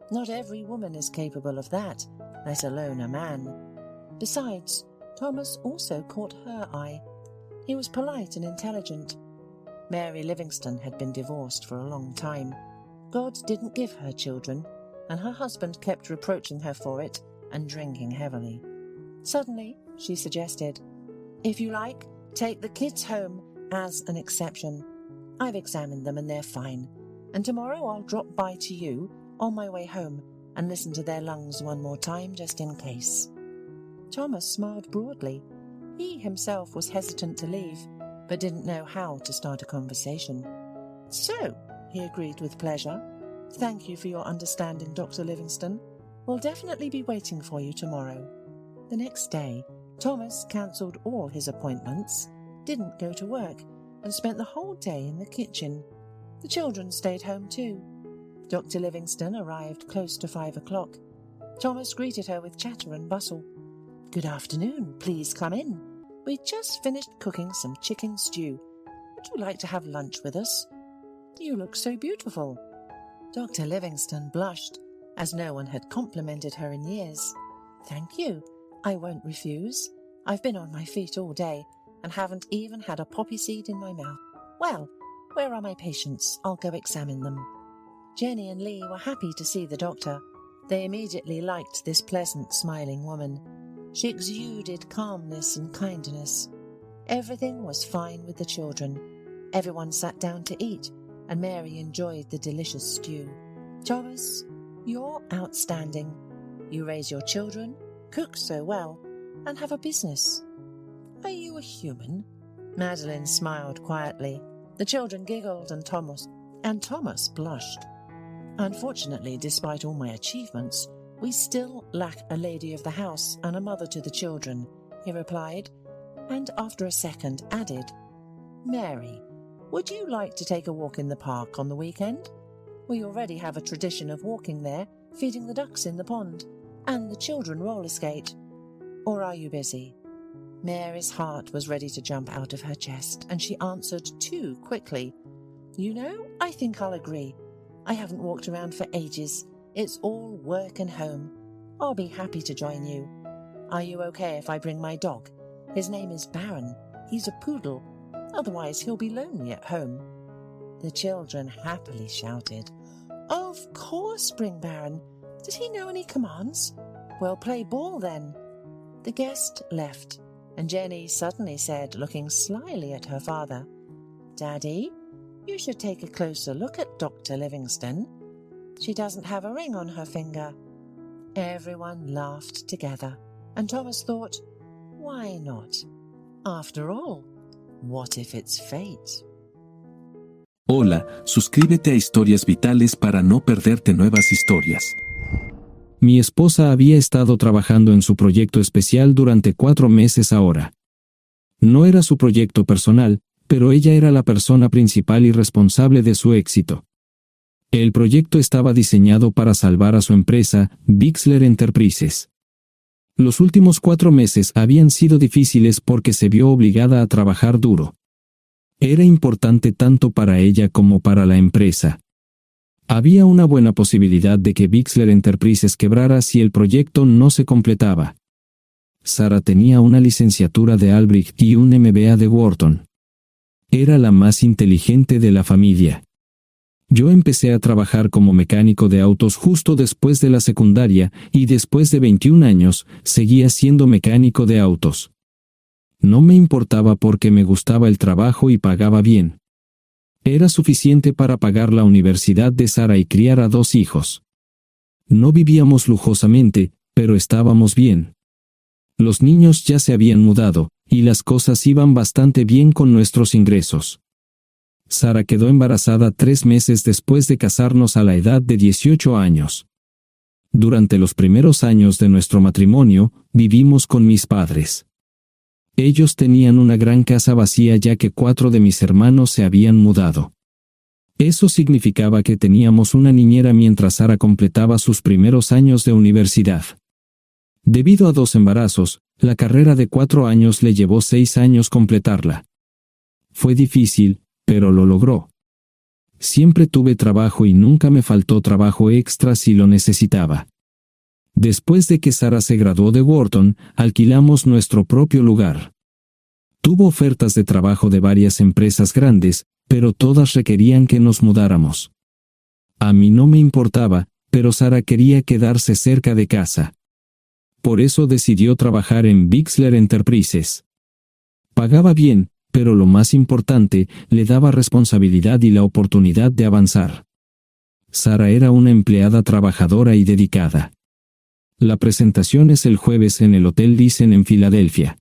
Not every woman is capable of that, let alone a man. Besides, Thomas also caught her eye. He was polite and intelligent. Mary Livingston had been divorced for a long time. God didn't give her children, and her husband kept reproaching her for it and drinking heavily. Suddenly, she suggested, "If you like, take the kids home as an exception. I've examined them and they're fine, and tomorrow I'll drop by to you on my way home and listen to their lungs one more time just in case." Thomas smiled broadly. He himself was hesitant to leave, but didn't know how to start a conversation. "So," he agreed with pleasure, "thank you for your understanding, Dr. Livingston. We'll definitely be waiting for you tomorrow." The next day, Thomas cancelled all his appointments, didn't go to work, and spent the whole day in the kitchen. The children stayed home too. Dr. Livingston arrived close to 5 o'clock. Thomas greeted her with chatter and bustle. "Good afternoon, please come in. We just finished cooking some chicken stew. Would you like to have lunch with us? You look so beautiful." Dr. Livingston blushed, as no one had complimented her in years. "Thank you. I won't refuse. I've been on my feet all day and haven't even had a poppy seed in my mouth. Well, where are my patients? I'll go examine them." Jenny and Lee were happy to see the doctor. They immediately liked this pleasant, smiling woman. She exuded calmness and kindness. Everything was fine with the children. Everyone sat down to eat, and Mary enjoyed the delicious stew. "Thomas, you're outstanding. You raise your children, cook so well, and have a business. Are you a human?" Madeline smiled quietly. The children giggled, and Thomas blushed. "Unfortunately, despite all my achievements, we still lack a lady of the house and a mother to the children," he replied, and after a second added, "Mary, would you like to take a walk in the park on the weekend? We already have a tradition of walking there, feeding the ducks in the pond, and the children roller skate. Or are you busy?" Mary's heart was ready to jump out of her chest, and she answered too quickly. "You know, I think I'll agree. I haven't walked around for ages. It's all work and home. I'll be happy to join you. Are you okay if I bring my dog? His name is Baron. He's a poodle. Otherwise he'll be lonely at home." The children happily shouted, "Of course, bring Baron. Does he know any commands? We'll play ball then." The guest left, and Jenny suddenly said, looking slyly at her father, "Daddy, you should take a closer look at Dr. Livingston. She doesn't have a ring on her finger." Everyone laughed together, and Thomas thought, why not? After all, what if it's fate? Hola, suscríbete a Historias Vitales para no perderte nuevas historias. Mi esposa había estado trabajando en su proyecto especial durante 4 meses ahora. No era su proyecto personal, pero ella era la persona principal y responsable de su éxito. El proyecto estaba diseñado para salvar a su empresa, Bixler Enterprises. Los últimos 4 meses habían sido difíciles porque se vio obligada a trabajar duro. Era importante tanto para ella como para la empresa. Había una buena posibilidad de que Bixler Enterprises quebrara si el proyecto no se completaba. Sara tenía una licenciatura de Albrecht y un MBA de Wharton. Era la más inteligente de la familia. Yo empecé a trabajar como mecánico de autos justo después de la secundaria y después de 21 años seguía siendo mecánico de autos. No me importaba porque me gustaba el trabajo y pagaba bien. Era suficiente para pagar la universidad de Sara y criar a 2 hijos. No vivíamos lujosamente, pero estábamos bien. Los niños ya se habían mudado, y las cosas iban bastante bien con nuestros ingresos. Sara quedó embarazada 3 meses después de casarnos a la edad de 18 años. Durante los primeros años de nuestro matrimonio, vivimos con mis padres. Ellos tenían una gran casa vacía ya que 4 de mis hermanos se habían mudado. Eso significaba que teníamos una niñera mientras Sara completaba sus primeros años de universidad. Debido a 2 embarazos, la carrera de 4 años le llevó 6 años completarla. Fue difícil, pero lo logró. Siempre tuve trabajo y nunca me faltó trabajo extra si lo necesitaba. Después de que Sara se graduó de Wharton, alquilamos nuestro propio lugar. Tuvo ofertas de trabajo de varias empresas grandes, pero todas requerían que nos mudáramos. A mí no me importaba, pero Sara quería quedarse cerca de casa. Por eso decidió trabajar en Bixler Enterprises. Pagaba bien, pero lo más importante, le daba responsabilidad y la oportunidad de avanzar. Sara era una empleada trabajadora y dedicada. La presentación es el jueves en el Hotel Dicen en Filadelfia.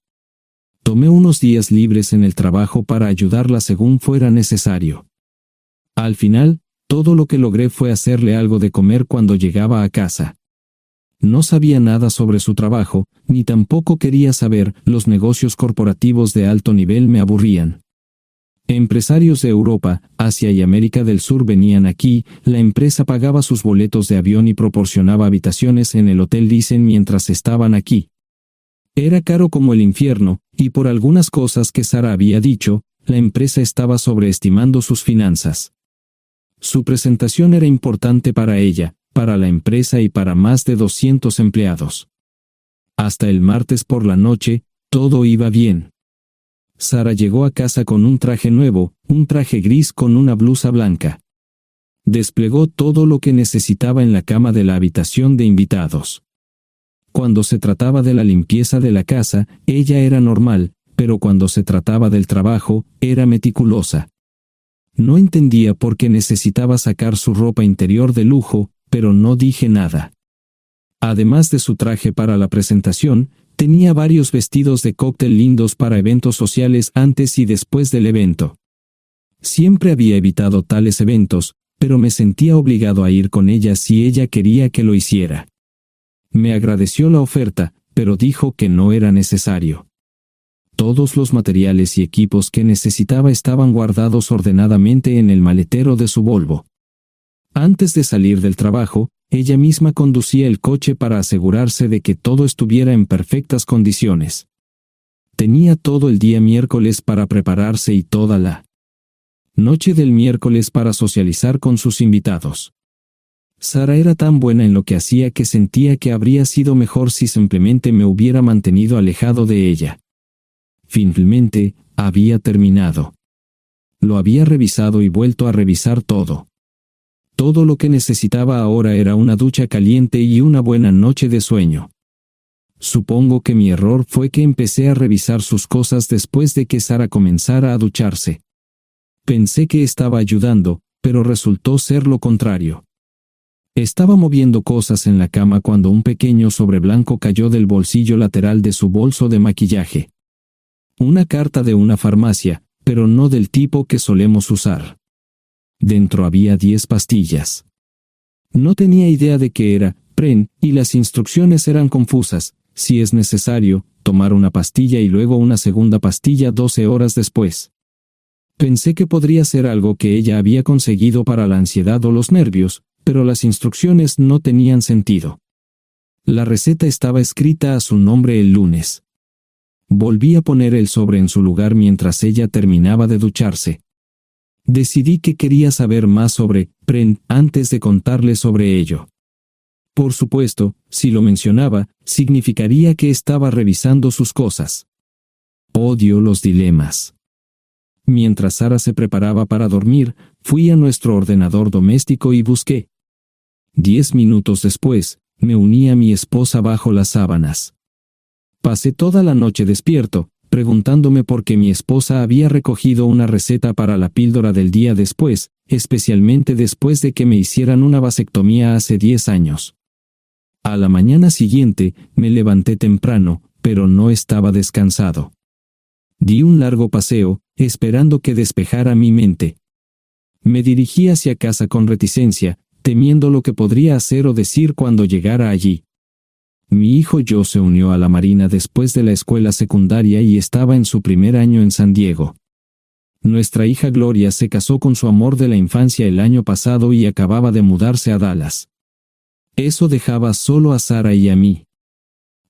Tomé unos días libres en el trabajo para ayudarla según fuera necesario. Al final, todo lo que logré fue hacerle algo de comer cuando llegaba a casa. No sabía nada sobre su trabajo, ni tampoco quería saber. Los negocios corporativos de alto nivel me aburrían. Empresarios de Europa, Asia y América del Sur venían aquí, la empresa pagaba sus boletos de avión y proporcionaba habitaciones en el Hotel Dicen mientras estaban aquí. Era caro como el infierno, y por algunas cosas que Sara había dicho, la empresa estaba sobreestimando sus finanzas. Su presentación era importante para ella, para la empresa y para más de 200 empleados. Hasta el martes por la noche, todo iba bien. Sara llegó a casa con un traje nuevo, un traje gris con una blusa blanca. Desplegó todo lo que necesitaba en la cama de la habitación de invitados. Cuando se trataba de la limpieza de la casa, ella era normal, pero cuando se trataba del trabajo, era meticulosa. No entendía por qué necesitaba sacar su ropa interior de lujo, pero no dije nada. Además de su traje para la presentación, tenía varios vestidos de cóctel lindos para eventos sociales antes y después del evento. Siempre había evitado tales eventos, pero me sentía obligado a ir con ella si ella quería que lo hiciera. Me agradeció la oferta, pero dijo que no era necesario. Todos los materiales y equipos que necesitaba estaban guardados ordenadamente en el maletero de su Volvo. Antes de salir del trabajo, ella misma conducía el coche para asegurarse de que todo estuviera en perfectas condiciones. Tenía todo el día miércoles para prepararse y toda la noche del miércoles para socializar con sus invitados. Sara era tan buena en lo que hacía que sentía que habría sido mejor si simplemente me hubiera mantenido alejado de ella. Finalmente, había terminado. Lo había revisado y vuelto a revisar todo. Todo lo que necesitaba ahora era una ducha caliente y una buena noche de sueño. Supongo que mi error fue que empecé a revisar sus cosas después de que Sara comenzara a ducharse. Pensé que estaba ayudando, pero resultó ser lo contrario. Estaba moviendo cosas en la cama cuando un pequeño sobre blanco cayó del bolsillo lateral de su bolso de maquillaje. Una carta de una farmacia, pero no del tipo que solemos usar. Dentro había 10 pastillas. No tenía idea de qué era, Pren, y las instrucciones eran confusas. Si es necesario, tomar una pastilla y luego una segunda pastilla 12 horas después. Pensé que podría ser algo que ella había conseguido para la ansiedad o los nervios, pero las instrucciones no tenían sentido. La receta estaba escrita a su nombre el lunes. Volví a poner el sobre en su lugar mientras ella terminaba de ducharse. Decidí que quería saber más sobre Pren antes de contarle sobre ello. Por supuesto, si lo mencionaba, significaría que estaba revisando sus cosas. Odio los dilemas. Mientras Sara se preparaba para dormir, fui a nuestro ordenador doméstico y busqué. 10 minutos después, me uní a mi esposa bajo las sábanas. Pasé toda la noche despierto, preguntándome por qué mi esposa había recogido una receta para la píldora del día después, especialmente después de que me hicieran una vasectomía hace 10 años. A la mañana siguiente, me levanté temprano, pero no estaba descansado. Di un largo paseo, esperando que despejara mi mente. Me dirigí hacia casa con reticencia, temiendo lo que podría hacer o decir cuando llegara allí. Mi hijo Joe se unió a la Marina después de la escuela secundaria y estaba en su primer año en San Diego. Nuestra hija Gloria se casó con su amor de la infancia el año pasado y acababa de mudarse a Dallas. Eso dejaba solo a Sara y a mí.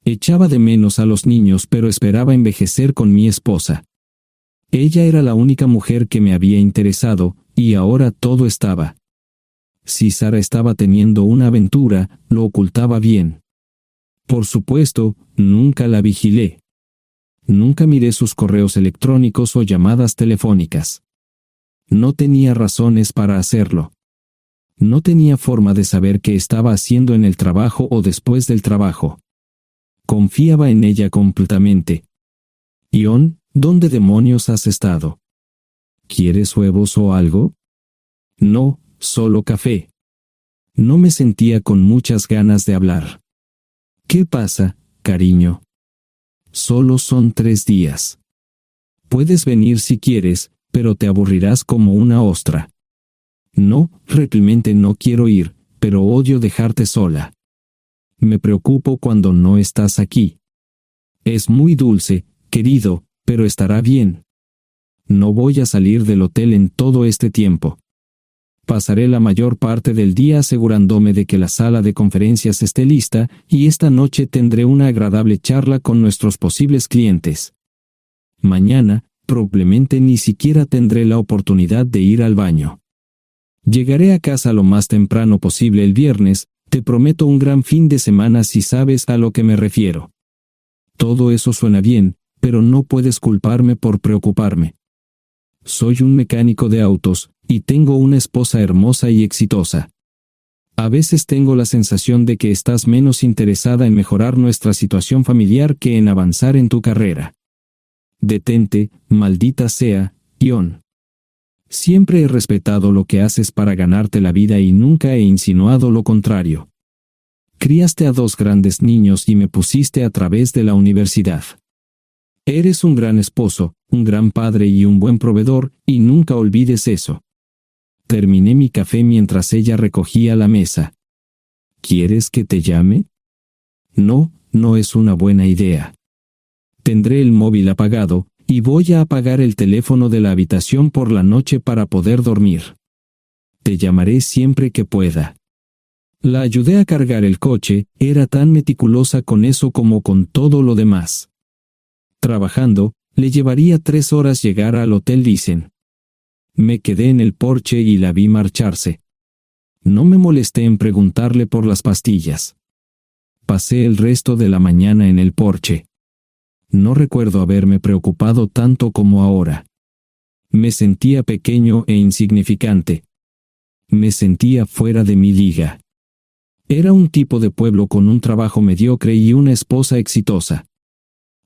Echaba de menos a los niños, pero esperaba envejecer con mi esposa. Ella era la única mujer que me había interesado, y ahora todo estaba. Si Sara estaba teniendo una aventura, lo ocultaba bien. Por supuesto, nunca la vigilé. Nunca miré sus correos electrónicos o llamadas telefónicas. No tenía razones para hacerlo. No tenía forma de saber qué estaba haciendo en el trabajo o después del trabajo. Confiaba en ella completamente. Ion, ¿dónde demonios has estado? ¿Quieres huevos o algo? No, solo café. No me sentía con muchas ganas de hablar. ¿Qué pasa, cariño? Solo son 3 días. Puedes venir si quieres, pero te aburrirás como una ostra. No, realmente no quiero ir, pero odio dejarte sola. Me preocupo cuando no estás aquí. Es muy dulce, querido, pero estará bien. No voy a salir del hotel en todo este tiempo. Pasaré la mayor parte del día asegurándome de que la sala de conferencias esté lista, y esta noche tendré una agradable charla con nuestros posibles clientes. Mañana, probablemente ni siquiera tendré la oportunidad de ir al baño. Llegaré a casa lo más temprano posible el viernes. Te prometo un gran fin de semana si sabes a lo que me refiero. Todo eso suena bien, pero no puedes culparme por preocuparme. Soy un mecánico de autos, y tengo una esposa hermosa y exitosa. A veces tengo la sensación de que estás menos interesada en mejorar nuestra situación familiar que en avanzar en tu carrera. Detente, maldita sea, Ion. Siempre he respetado lo que haces para ganarte la vida y nunca he insinuado lo contrario. Criaste a 2 grandes niños y me pusiste a través de la universidad. Eres un gran esposo, un gran padre y un buen proveedor, y nunca olvides eso. Terminé mi café mientras ella recogía la mesa. ¿Quieres que te llame? No, no es una buena idea. Tendré el móvil apagado, y voy a apagar el teléfono de la habitación por la noche para poder dormir. Te llamaré siempre que pueda. La ayudé a cargar el coche, era tan meticulosa con eso como con todo lo demás. Trabajando, le llevaría 3 horas llegar al Hotel Dicen. Me quedé en el porche y la vi marcharse. No me molesté en preguntarle por las pastillas. Pasé el resto de la mañana en el porche. No recuerdo haberme preocupado tanto como ahora. Me sentía pequeño e insignificante. Me sentía fuera de mi liga. Era un tipo de pueblo con un trabajo mediocre y una esposa exitosa.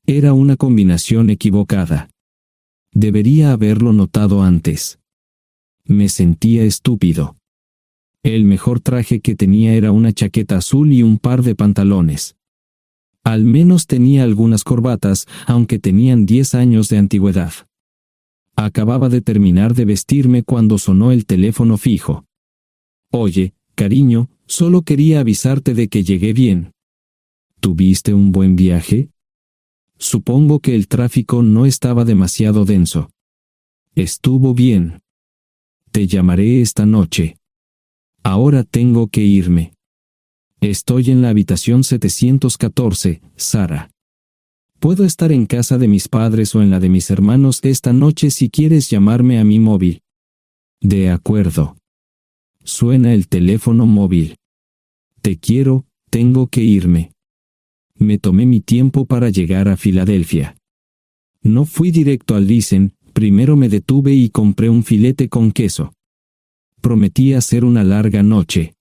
Era una combinación equivocada. Debería haberlo notado antes. Me sentía estúpido. El mejor traje que tenía era una chaqueta azul y un par de pantalones. Al menos tenía algunas corbatas, aunque tenían 10 años de antigüedad. Acababa de terminar de vestirme cuando sonó el teléfono fijo. Oye, cariño, solo quería avisarte de que llegué bien. ¿Tuviste un buen viaje? Supongo que el tráfico no estaba demasiado denso. Estuvo bien. Te llamaré esta noche. Ahora tengo que irme. Estoy en la habitación 714, Sara. Puedo estar en casa de mis padres o en la de mis hermanos esta noche si quieres llamarme a mi móvil. De acuerdo. Suena el teléfono móvil. Te quiero, tengo que irme. Me tomé mi tiempo para llegar a Filadelfia. No fui directo al Dicen, Primero me detuve y compré un filete con queso. Prometía hacer una larga noche.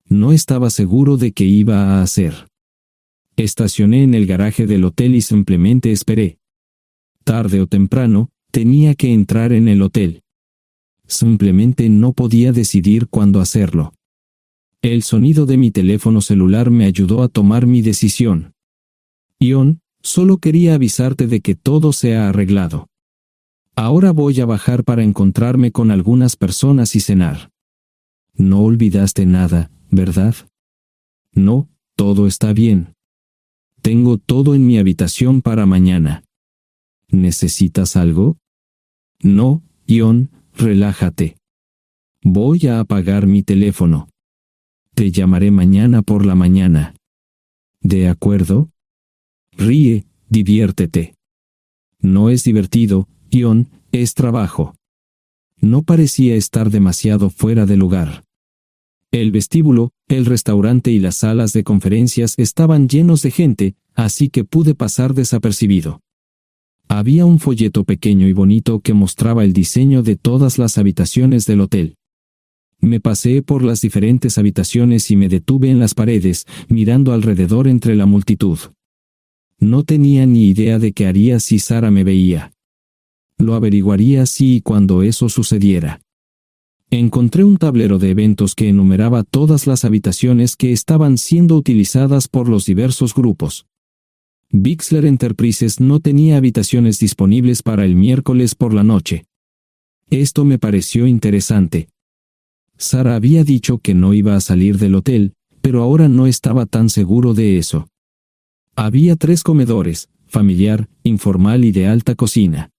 No estaba seguro de qué iba a hacer. Estacioné en el garaje del hotel y simplemente esperé. Tarde o temprano, tenía que entrar en el hotel. Simplemente no podía decidir cuándo hacerlo. El sonido de mi teléfono celular me ayudó a tomar mi decisión. Ion, solo quería avisarte de que todo se ha arreglado. Ahora voy a bajar para encontrarme con algunas personas y cenar. No olvidaste nada, ¿verdad? No, todo está bien. Tengo todo en mi habitación para mañana. ¿Necesitas algo? No, Ion, relájate. Voy a apagar mi teléfono. Te llamaré mañana por la mañana. ¿De acuerdo? Ríe, diviértete. No es divertido, Ion, es trabajo. No parecía estar demasiado fuera de lugar. El vestíbulo, el restaurante y las salas de conferencias estaban llenos de gente, así que pude pasar desapercibido. Había un folleto pequeño y bonito que mostraba el diseño de todas las habitaciones del hotel. Me paseé por las diferentes habitaciones y me detuve en las paredes, mirando alrededor entre la multitud. No tenía ni idea de qué haría si Sara me veía. Lo averiguaría si y cuando eso sucediera. Encontré un tablero de eventos que enumeraba todas las habitaciones que estaban siendo utilizadas por los diversos grupos. Bixler Enterprises no tenía habitaciones disponibles para el miércoles por la noche. Esto me pareció interesante. Sara había dicho que no iba a salir del hotel, pero ahora no estaba tan seguro de eso. Había 3 comedores, familiar, informal y de alta cocina.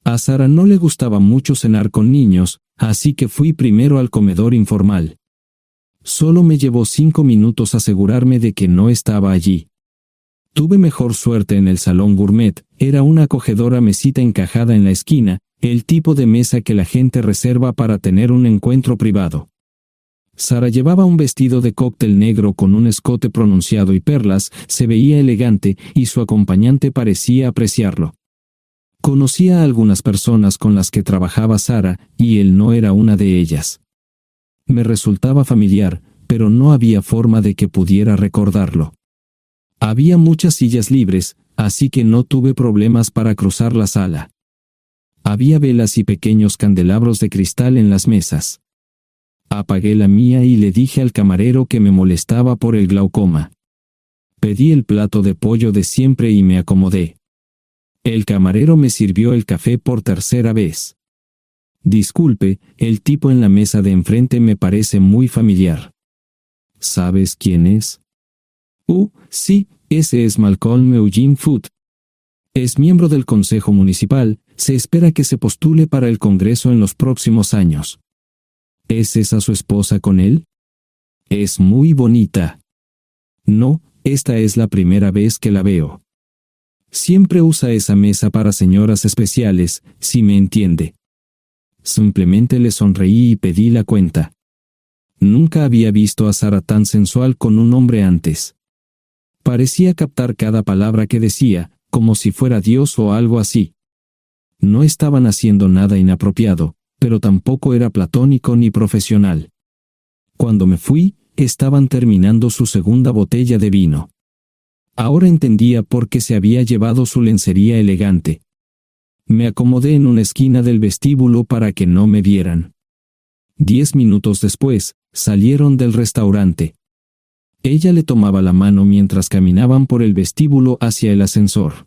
A Sara no le gustaba mucho cenar con niños, así que fui primero al comedor informal. Solo me llevó 5 minutos asegurarme de que no estaba allí. Tuve mejor suerte en el salón gourmet, era una acogedora mesita encajada en la esquina, el tipo de mesa que la gente reserva para tener un encuentro privado. Sara llevaba un vestido de cóctel negro con un escote pronunciado y perlas, se veía elegante y su acompañante parecía apreciarlo. Conocía a algunas personas con las que trabajaba Sara, y él no era una de ellas. Me resultaba familiar, pero no había forma de que pudiera recordarlo. Había muchas sillas libres, así que no tuve problemas para cruzar la sala. Había velas y pequeños candelabros de cristal en las mesas. Apagué la mía y le dije al camarero que me molestaba por el glaucoma. Pedí el plato de pollo de siempre y me acomodé. El camarero me sirvió el café por tercera vez. Disculpe, el tipo en la mesa de enfrente me parece muy familiar. ¿Sabes quién es? Sí, ese es Malcolm Eugene Foote. Es miembro del Consejo Municipal, se espera que se postule para el Congreso en los próximos años. ¿Es esa su esposa con él? Es muy bonita. No, esta es la primera vez que la veo. Siempre usa esa mesa para señoras especiales, si me entiende. Simplemente le sonreí y pedí la cuenta. Nunca había visto a Sara tan sensual con un hombre antes. Parecía captar cada palabra que decía, como si fuera Dios o algo así. No estaban haciendo nada inapropiado, pero tampoco era platónico ni profesional. Cuando me fui, estaban terminando su segunda botella de vino. Ahora entendía por qué se había llevado su lencería elegante. Me acomodé en una esquina del vestíbulo para que no me vieran. 10 minutos después, salieron del restaurante. Ella le tomaba la mano mientras caminaban por el vestíbulo hacia el ascensor.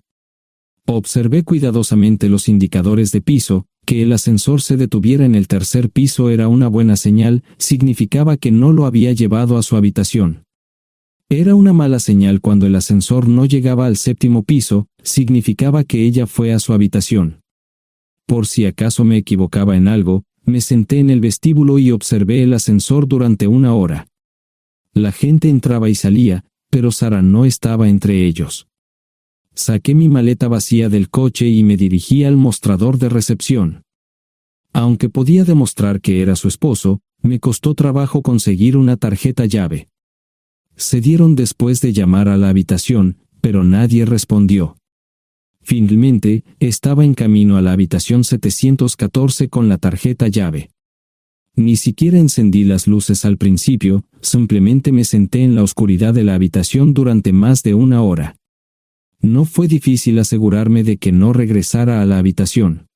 Observé cuidadosamente los indicadores de piso. Que el ascensor se detuviera en el tercer piso era una buena señal, significaba que no lo había llevado a su habitación. Era una mala señal cuando el ascensor no llegaba al 7º piso, significaba que ella fue a su habitación. Por si acaso me equivocaba en algo, me senté en el vestíbulo y observé el ascensor durante 1 hora. La gente entraba y salía, pero Sara no estaba entre ellos. Saqué mi maleta vacía del coche y me dirigí al mostrador de recepción. Aunque podía demostrar que era su esposo, me costó trabajo conseguir una tarjeta llave. Se dieron después de llamar a la habitación, pero nadie respondió. Finalmente, estaba en camino a la habitación 714 con la tarjeta llave. Ni siquiera encendí las luces al principio, simplemente me senté en la oscuridad de la habitación durante más de una hora. No fue difícil asegurarme de que no regresara a la habitación.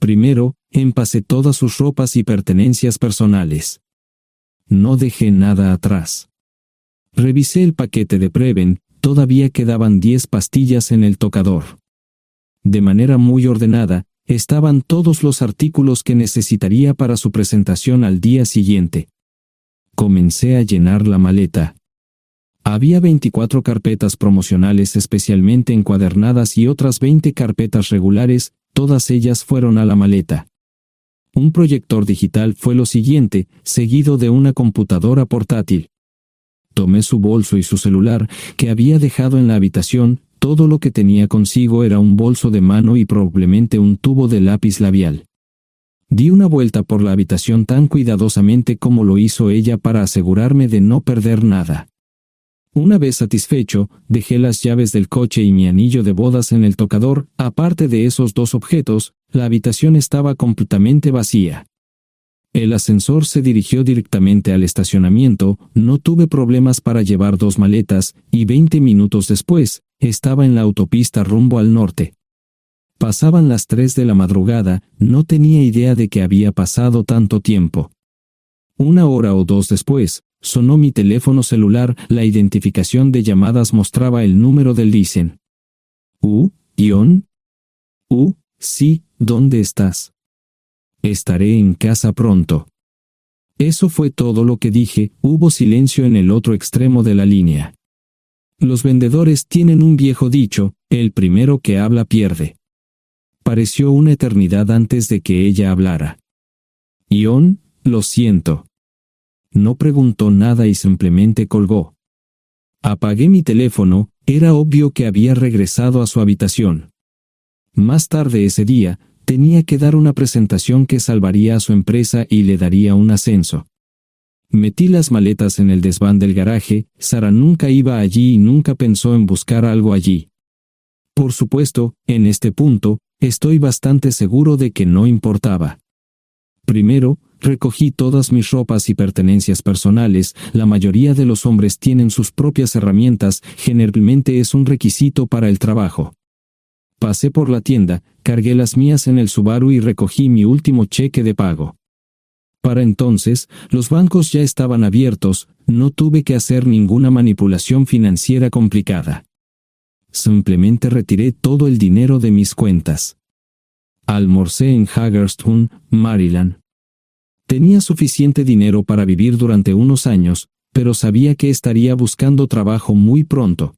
Primero, empacé todas sus ropas y pertenencias personales. No dejé nada atrás. Revisé el paquete de Preven, todavía quedaban 10 pastillas en el tocador. De manera muy ordenada, estaban todos los artículos que necesitaría para su presentación al día siguiente. Comencé a llenar la maleta. Había 24 carpetas promocionales especialmente encuadernadas y otras 20 carpetas regulares, todas ellas fueron a la maleta. Un proyector digital fue lo siguiente, seguido de una computadora portátil. Tomé su bolso y su celular, que había dejado en la habitación. Todo lo que tenía consigo era un bolso de mano y probablemente un tubo de lápiz labial. Di una vuelta por la habitación tan cuidadosamente como lo hizo ella para asegurarme de no perder nada. Una vez satisfecho, dejé las llaves del coche y mi anillo de bodas en el tocador. Aparte de esos dos objetos, la habitación estaba completamente vacía. El ascensor se dirigió directamente al estacionamiento, no tuve problemas para llevar 2 maletas, y 20 minutos después, estaba en la autopista rumbo al norte. Pasaban las 3 de la madrugada, no tenía idea de que había pasado tanto tiempo. 1 hora o 2 después, sonó mi teléfono celular, la identificación de llamadas mostraba el número del Listen. ¿Ion? Sí, ¿dónde estás? Estaré en casa pronto. Eso fue todo lo que dije. Hubo silencio en el otro extremo de la línea. Los vendedores tienen un viejo dicho, el primero que habla pierde. Pareció una eternidad antes de que ella hablara. Ion, lo siento. No preguntó nada y simplemente colgó. Apagué mi teléfono, era obvio que había regresado a su habitación. Más tarde ese día, tenía que dar una presentación que salvaría a su empresa y le daría un ascenso. Metí las maletas en el desván del garaje. Sara nunca iba allí y nunca pensó en buscar algo allí. Por supuesto, en este punto, estoy bastante seguro de que no importaba. Primero, recogí todas mis ropas y pertenencias personales. La mayoría de los hombres tienen sus propias herramientas, generalmente es un requisito para el trabajo. Pasé por la tienda, cargué las mías en el Subaru y recogí mi último cheque de pago. Para entonces, los bancos ya estaban abiertos, no tuve que hacer ninguna manipulación financiera complicada. Simplemente retiré todo el dinero de mis cuentas. Almorcé en Hagerstown, Maryland. Tenía suficiente dinero para vivir durante unos años, pero sabía que estaría buscando trabajo muy pronto.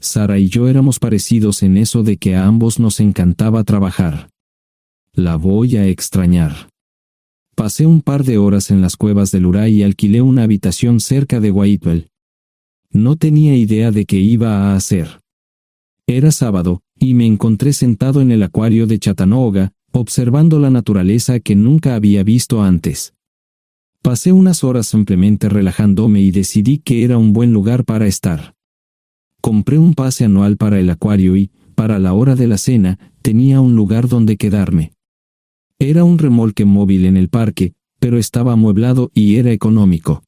Sara y yo éramos parecidos en eso de que a ambos nos encantaba trabajar. La voy a extrañar. Pasé un par de horas en las cuevas del Uray y alquilé una habitación cerca de Whitewell. No tenía idea de qué iba a hacer. Era sábado, y me encontré sentado en el acuario de Chattanooga, observando la naturaleza que nunca había visto antes. Pasé unas horas simplemente relajándome y decidí que era un buen lugar para estar. Compré un pase anual para el acuario y, para la hora de la cena, tenía un lugar donde quedarme. Era un remolque móvil en el parque, pero estaba amueblado y era económico.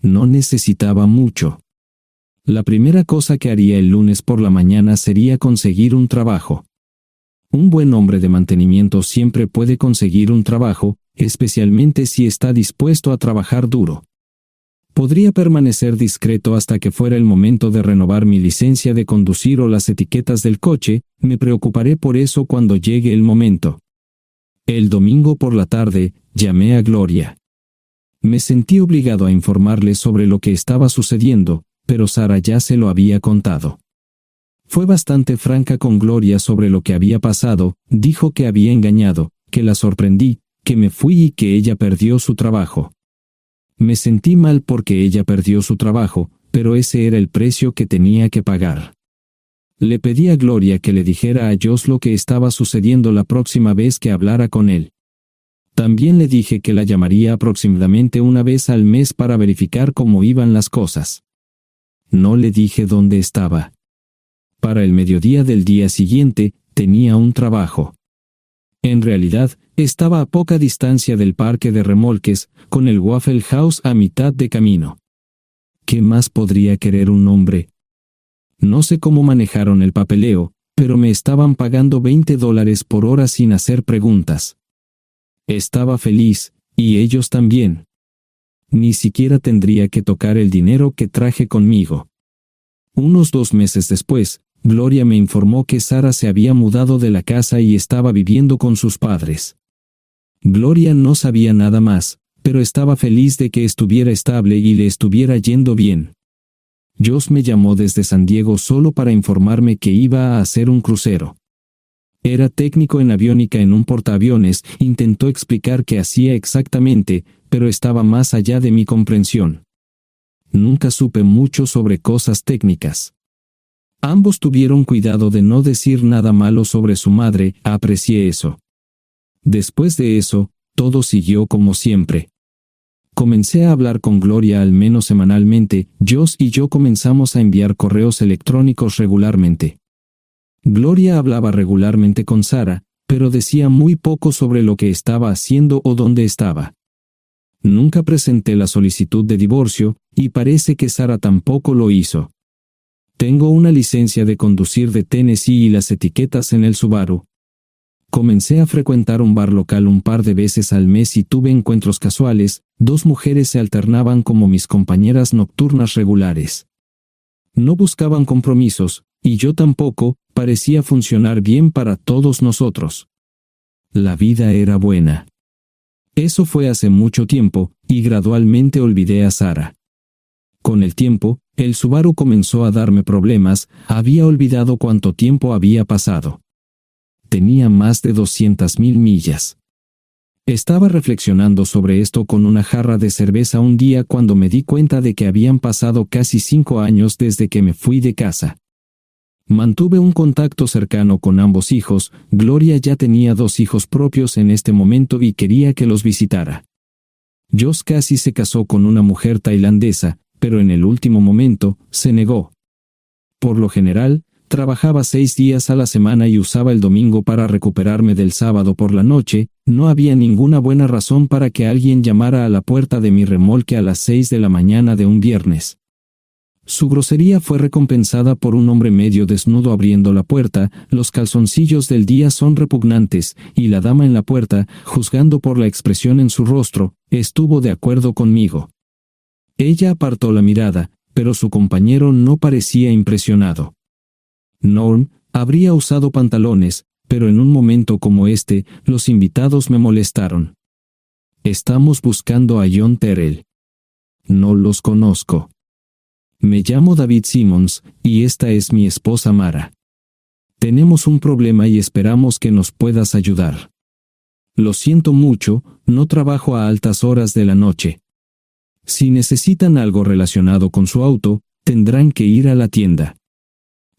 No necesitaba mucho. La primera cosa que haría el lunes por la mañana sería conseguir un trabajo. Un buen hombre de mantenimiento siempre puede conseguir un trabajo, especialmente si está dispuesto a trabajar duro. Podría permanecer discreto hasta que fuera el momento de renovar mi licencia de conducir o las etiquetas del coche. Me preocuparé por eso cuando llegue el momento. El domingo por la tarde, llamé a Gloria. Me sentí obligado a informarle sobre lo que estaba sucediendo, pero Sara ya se lo había contado. Fue bastante franca con Gloria sobre lo que había pasado. Dijo que había engañado, que la sorprendí, que me fui y que ella perdió su trabajo. Me sentí mal porque ella perdió su trabajo, pero ese era el precio que tenía que pagar. Le pedí a Gloria que le dijera a Josh lo que estaba sucediendo la próxima vez que hablara con él. También le dije que la llamaría aproximadamente una vez al mes para verificar cómo iban las cosas. No le dije dónde estaba. Para el mediodía del día siguiente, tenía un trabajo. En realidad, estaba a poca distancia del parque de remolques, con el Waffle House a mitad de camino. ¿Qué más podría querer un hombre? No sé cómo manejaron el papeleo, pero me estaban pagando $20 por hora sin hacer preguntas. Estaba feliz, y ellos también. Ni siquiera tendría que tocar el dinero que traje conmigo. Unos 2 meses después, Gloria me informó que Sara se había mudado de la casa y estaba viviendo con sus padres. Gloria no sabía nada más, pero estaba feliz de que estuviera estable y le estuviera yendo bien. Josh me llamó desde San Diego solo para informarme que iba a hacer un crucero. Era técnico en aviónica en un portaaviones, intentó explicar qué hacía exactamente, pero estaba más allá de mi comprensión. Nunca supe mucho sobre cosas técnicas. Ambos tuvieron cuidado de no decir nada malo sobre su madre, aprecié eso. Después de eso, todo siguió como siempre. Comencé a hablar con Gloria al menos semanalmente, Josh y yo comenzamos a enviar correos electrónicos regularmente. Gloria hablaba regularmente con Sara, pero decía muy poco sobre lo que estaba haciendo o dónde estaba. Nunca presenté la solicitud de divorcio, y parece que Sara tampoco lo hizo. Tengo una licencia de conducir de Tennessee y las etiquetas en el Subaru. Comencé a frecuentar un bar local un par de veces al mes y tuve encuentros casuales, 2 mujeres se alternaban como mis compañeras nocturnas regulares. No buscaban compromisos, y yo tampoco, parecía funcionar bien para todos nosotros. La vida era buena. Eso fue hace mucho tiempo, y gradualmente olvidé a Sara. Con el tiempo, el Subaru comenzó a darme problemas, había olvidado cuánto tiempo había pasado. Tenía más de 200,000 millas. Estaba reflexionando sobre esto con una jarra de cerveza un día cuando me di cuenta de que habían pasado casi 5 años desde que me fui de casa. Mantuve un contacto cercano con ambos hijos, Gloria ya tenía 2 hijos propios en este momento y quería que los visitara. Josh casi se casó con una mujer tailandesa, pero en el último momento, se negó. Por lo general, trabajaba 6 días a la semana y usaba el domingo para recuperarme del sábado por la noche, no había ninguna buena razón para que alguien llamara a la puerta de mi remolque a las 6 de la mañana de un viernes. Su grosería fue recompensada por un hombre medio desnudo abriendo la puerta, los calzoncillos del día son repugnantes, y la dama en la puerta, juzgando por la expresión en su rostro, estuvo de acuerdo conmigo. Ella apartó la mirada, pero su compañero no parecía impresionado. Norm habría usado pantalones, pero en un momento como este, los invitados me molestaron. Estamos buscando a John Terrell. No los conozco. Me llamo David Simmons, y esta es mi esposa Mara. Tenemos un problema y esperamos que nos puedas ayudar. Lo siento mucho, no trabajo a altas horas de la noche. Si necesitan algo relacionado con su auto, tendrán que ir a la tienda.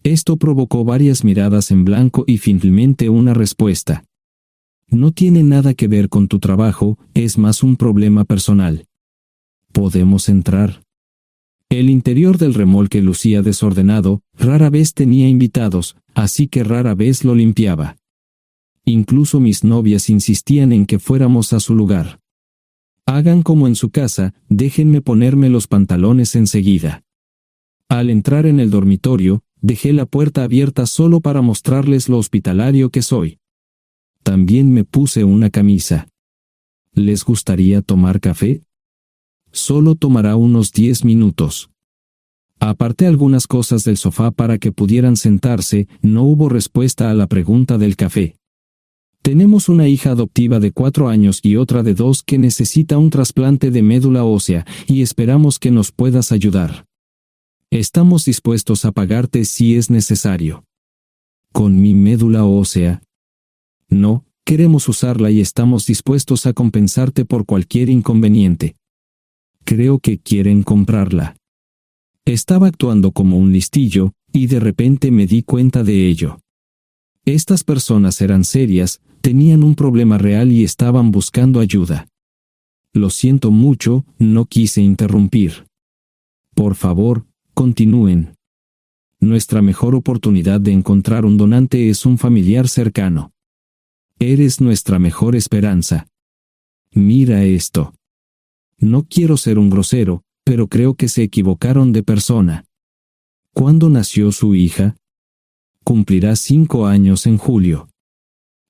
Esto provocó varias miradas en blanco y finalmente una respuesta. No tiene nada que ver con tu trabajo, es más un problema personal. ¿Podemos entrar? El interior del remolque lucía desordenado, rara vez tenía invitados, así que rara vez lo limpiaba. Incluso mis novias insistían en que fuéramos a su lugar. Hagan como en su casa, déjenme ponerme los pantalones enseguida. Al entrar en el dormitorio, dejé la puerta abierta solo para mostrarles lo hospitalario que soy. También me puse una camisa. ¿Les gustaría tomar café? Solo tomará unos 10 minutos. Aparté algunas cosas del sofá para que pudieran sentarse, no hubo respuesta a la pregunta del café. Tenemos una hija adoptiva de 4 años y otra de 2 que necesita un trasplante de médula ósea, y esperamos que nos puedas ayudar. Estamos dispuestos a pagarte si es necesario. ¿Con mi médula ósea? No, queremos usarla y estamos dispuestos a compensarte por cualquier inconveniente. Creo que quieren comprarla. Estaba actuando como un listillo, y de repente me di cuenta de ello. Estas personas eran serias, tenían un problema real y estaban buscando ayuda. Lo siento mucho, no quise interrumpir. Por favor, continúen. Nuestra mejor oportunidad de encontrar un donante es un familiar cercano. Eres nuestra mejor esperanza. Mira esto. No quiero ser un grosero, pero creo que se equivocaron de persona. ¿Cuándo nació su hija? Cumplirá 5 años en julio.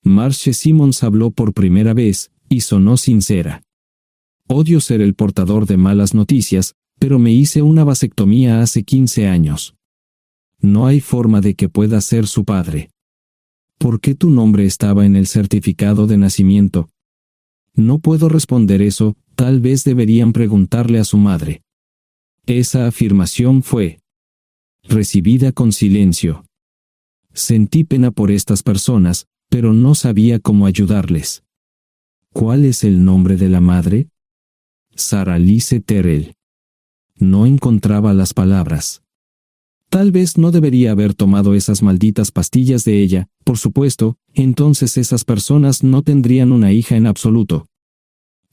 Marge Simmons habló por primera vez, y sonó sincera. Odio ser el portador de malas noticias, pero me hice una vasectomía hace 15 años. No hay forma de que pueda ser su padre. ¿Por qué tu nombre estaba en el certificado de nacimiento? No puedo responder eso, tal vez deberían preguntarle a su madre. Esa afirmación fue recibida con silencio. Sentí pena por estas personas, pero no sabía cómo ayudarles. ¿Cuál es el nombre de la madre? Sarah Lise Terrell. No encontraba las palabras. Tal vez no debería haber tomado esas malditas pastillas de ella, por supuesto, entonces esas personas no tendrían una hija en absoluto.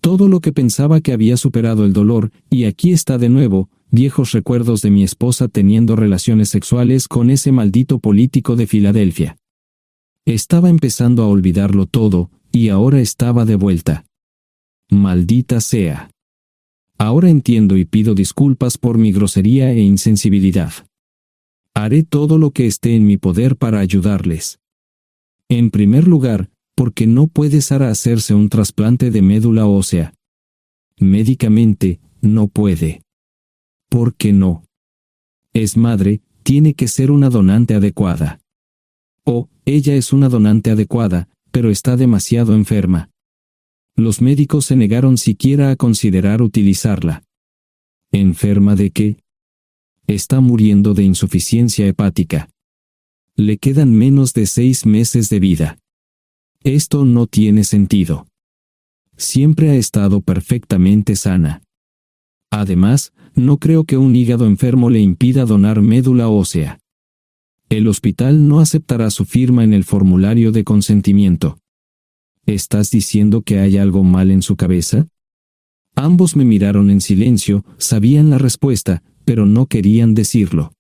Todo lo que pensaba que había superado el dolor, y aquí está de nuevo, viejos recuerdos de mi esposa teniendo relaciones sexuales con ese maldito político de Filadelfia. Estaba empezando a olvidarlo todo, y ahora estaba de vuelta. Maldita sea. Ahora entiendo y pido disculpas por mi grosería e insensibilidad. Haré todo lo que esté en mi poder para ayudarles. En primer lugar, porque no puede Sara hacerse un trasplante de médula ósea. Médicamente, no puede. ¿Por qué no? Es madre, tiene que ser una donante adecuada. Ella es una donante adecuada, pero está demasiado enferma. Los médicos se negaron siquiera a considerar utilizarla. ¿Enferma de qué? Está muriendo de insuficiencia hepática. Le quedan menos de 6 meses de vida. Esto no tiene sentido. Siempre ha estado perfectamente sana. Además, no creo que un hígado enfermo le impida donar médula ósea. El hospital no aceptará su firma en el formulario de consentimiento. ¿Estás diciendo que hay algo mal en su cabeza? Ambos me miraron en silencio, sabían la respuesta, pero no querían decirlo.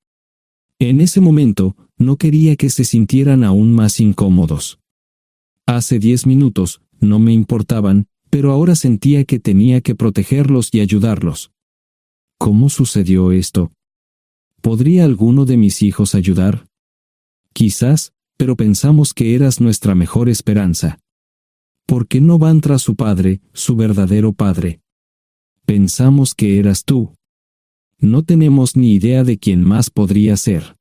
En ese momento, no quería que se sintieran aún más incómodos. Hace 10 minutos, no me importaban, pero ahora sentía que tenía que protegerlos y ayudarlos. ¿Cómo sucedió esto? ¿Podría alguno de mis hijos ayudar? Quizás, pero pensamos que eras nuestra mejor esperanza. ¿Por qué no van tras su padre, su verdadero padre? Pensamos que eras tú. No tenemos ni idea de quién más podría ser.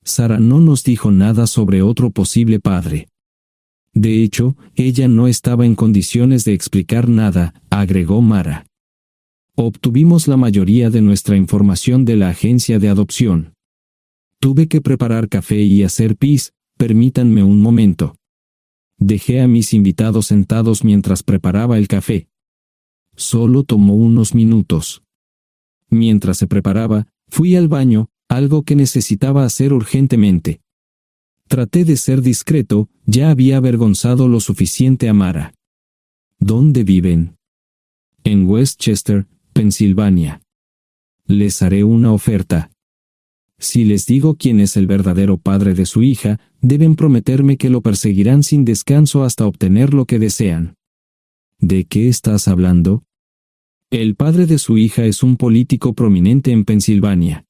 Sara no nos dijo nada sobre otro posible padre. De hecho, ella no estaba en condiciones de explicar nada, agregó Mara. Obtuvimos la mayoría de nuestra información de la agencia de adopción. Tuve que preparar café y hacer pis, permítanme un momento. Dejé a mis invitados sentados mientras preparaba el café. Solo tomó unos minutos. Mientras se preparaba, fui al baño, algo que necesitaba hacer urgentemente. Traté de ser discreto, ya había avergonzado lo suficiente a Mara. ¿Dónde viven? En Westchester, Pensilvania. Les haré una oferta. Si les digo quién es el verdadero padre de su hija, deben prometerme que lo perseguirán sin descanso hasta obtener lo que desean. ¿De qué estás hablando? El padre de su hija es un político prominente en Pensilvania.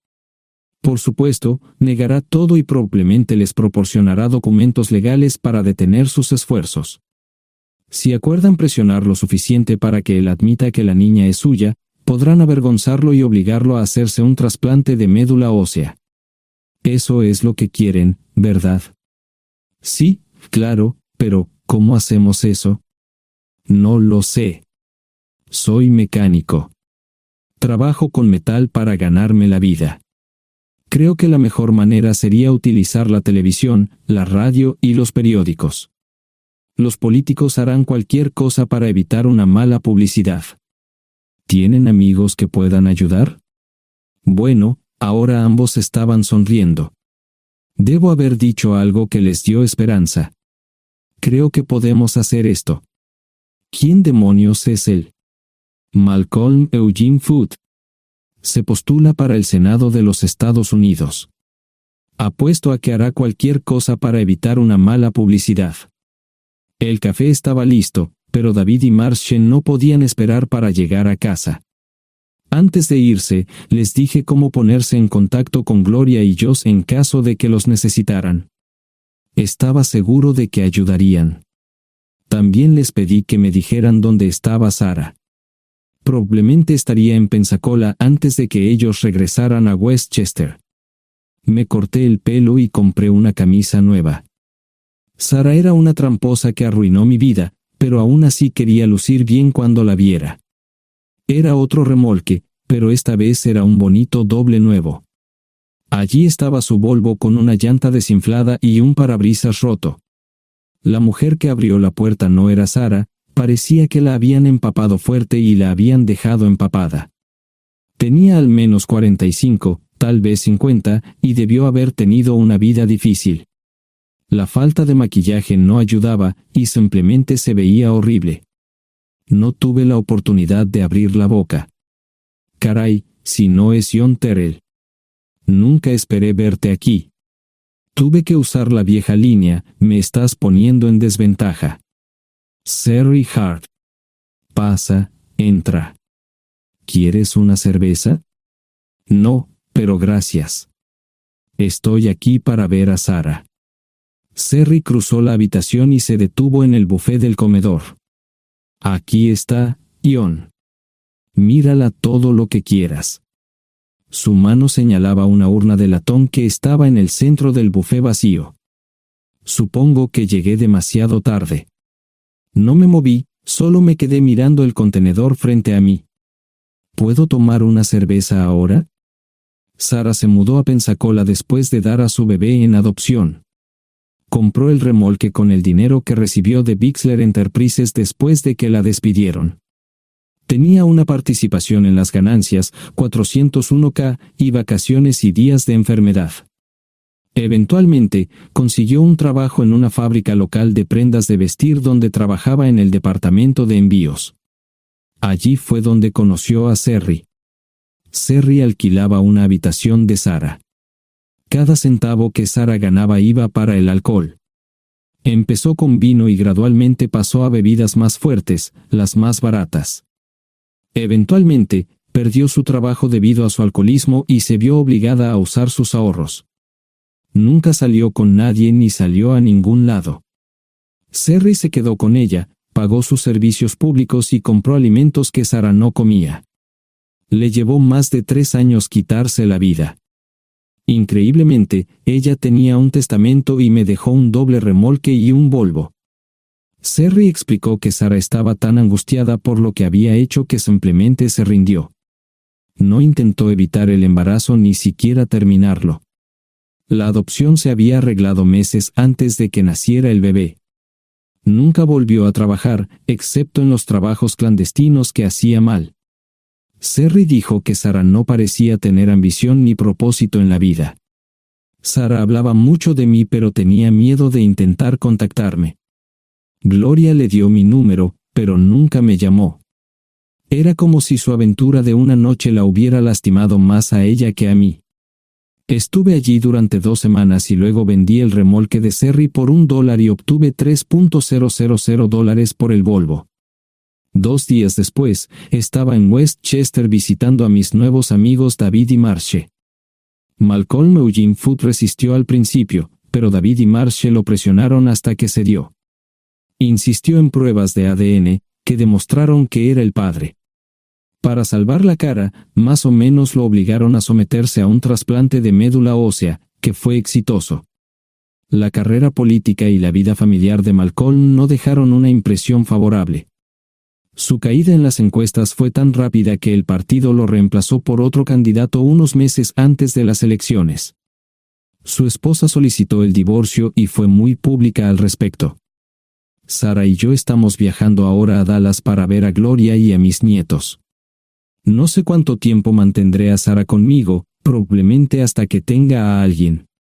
Por supuesto, negará todo y probablemente les proporcionará documentos legales para detener sus esfuerzos. Si acuerdan presionar lo suficiente para que él admita que la niña es suya, podrán avergonzarlo y obligarlo a hacerse un trasplante de médula ósea. Eso es lo que quieren, ¿verdad? Sí, claro, pero ¿cómo hacemos eso? No lo sé. Soy mecánico. Trabajo con metal para ganarme la vida. Creo que la mejor manera sería utilizar la televisión, la radio y los periódicos. Los políticos harán cualquier cosa para evitar una mala publicidad. ¿Tienen amigos que puedan ayudar? Bueno, ahora ambos estaban sonriendo. Debo haber dicho algo que les dio esperanza. Creo que podemos hacer esto. ¿Quién demonios es él? Malcolm Eugene Foote. Se postula para el Senado de los Estados Unidos. Apuesto a que hará cualquier cosa para evitar una mala publicidad. El café estaba listo, pero David y Marche no podían esperar para llegar a casa. Antes de irse, les dije cómo ponerse en contacto con Gloria y Josh en caso de que los necesitaran. Estaba seguro de que ayudarían. También les pedí que me dijeran dónde estaba Sarah. Probablemente estaría en Pensacola antes de que ellos regresaran a Westchester. Me corté el pelo y compré una camisa nueva. Sarah era una tramposa que arruinó mi vida, pero aún así quería lucir bien cuando la viera. Era otro remolque, pero esta vez era un bonito doble nuevo. Allí estaba su Volvo con una llanta desinflada y un parabrisas roto. La mujer que abrió la puerta no era Sarah, parecía que la habían empapado fuerte y la habían dejado empapada. Tenía al menos 45, tal vez 50, y debió haber tenido una vida difícil. La falta de maquillaje no ayudaba y simplemente se veía horrible. No tuve la oportunidad de abrir la boca. Caray, si no es John Terrell. Nunca esperé verte aquí. Tuve que usar la vieja línea, me estás poniendo en desventaja. Sherry Hart. Pasa, entra. ¿Quieres una cerveza? No, pero gracias. Estoy aquí para ver a Sarah. Sherry cruzó la habitación y se detuvo en el buffet del comedor. Aquí está, John. Mírala todo lo que quieras. Su mano señalaba una urna de latón que estaba en el centro del buffet vacío. Supongo que llegué demasiado tarde. No me moví, solo me quedé mirando el contenedor frente a mí. ¿Puedo tomar una cerveza ahora? Sarah se mudó a Pensacola después de dar a su bebé en adopción. Compró el remolque con el dinero que recibió de Bixler Enterprises después de que la despidieron. Tenía una participación en las ganancias, 401k, y vacaciones y días de enfermedad. Eventualmente, consiguió un trabajo en una fábrica local de prendas de vestir donde trabajaba en el departamento de envíos. Allí fue donde conoció a Sherry. Sherry alquilaba una habitación de Sarah. Cada centavo que Sarah ganaba iba para el alcohol. Empezó con vino y gradualmente pasó a bebidas más fuertes, las más baratas. Eventualmente, perdió su trabajo debido a su alcoholismo y se vio obligada a usar sus ahorros. Nunca salió con nadie ni salió a ningún lado. Sherry se quedó con ella, pagó sus servicios públicos y compró alimentos que Sarah no comía. Le llevó más de 3 años quitarse la vida. Increíblemente, ella tenía un testamento y me dejó un doble remolque y un Volvo. Sherry explicó que Sarah estaba tan angustiada por lo que había hecho que simplemente se rindió. No intentó evitar el embarazo ni siquiera terminarlo. La adopción se había arreglado meses antes de que naciera el bebé. Nunca volvió a trabajar, excepto en los trabajos clandestinos que hacía mal. Sherry dijo que Sarah no parecía tener ambición ni propósito en la vida. Sarah hablaba mucho de mí pero tenía miedo de intentar contactarme. Gloria le dio mi número, pero nunca me llamó. Era como si su aventura de una noche la hubiera lastimado más a ella que a mí. Estuve allí durante 2 semanas y luego vendí el remolque de Sherry por $1 y obtuve $3,000 por el Volvo. 2 días después, estaba en Westchester visitando a mis nuevos amigos David y Marche. Malcolm Eugene Foot resistió al principio, pero David y Marche lo presionaron hasta que cedió. Insistió en pruebas de ADN, que demostraron que era el padre. Para salvar la cara, más o menos lo obligaron a someterse a un trasplante de médula ósea, que fue exitoso. La carrera política y la vida familiar de Malcolm no dejaron una impresión favorable. Su caída en las encuestas fue tan rápida que el partido lo reemplazó por otro candidato unos meses antes de las elecciones. Su esposa solicitó el divorcio y fue muy pública al respecto. Sarah y yo estamos viajando ahora a Dallas para ver a Gloria y a mis nietos. No sé cuánto tiempo mantendré a Sarah conmigo, probablemente hasta que tenga a alguien.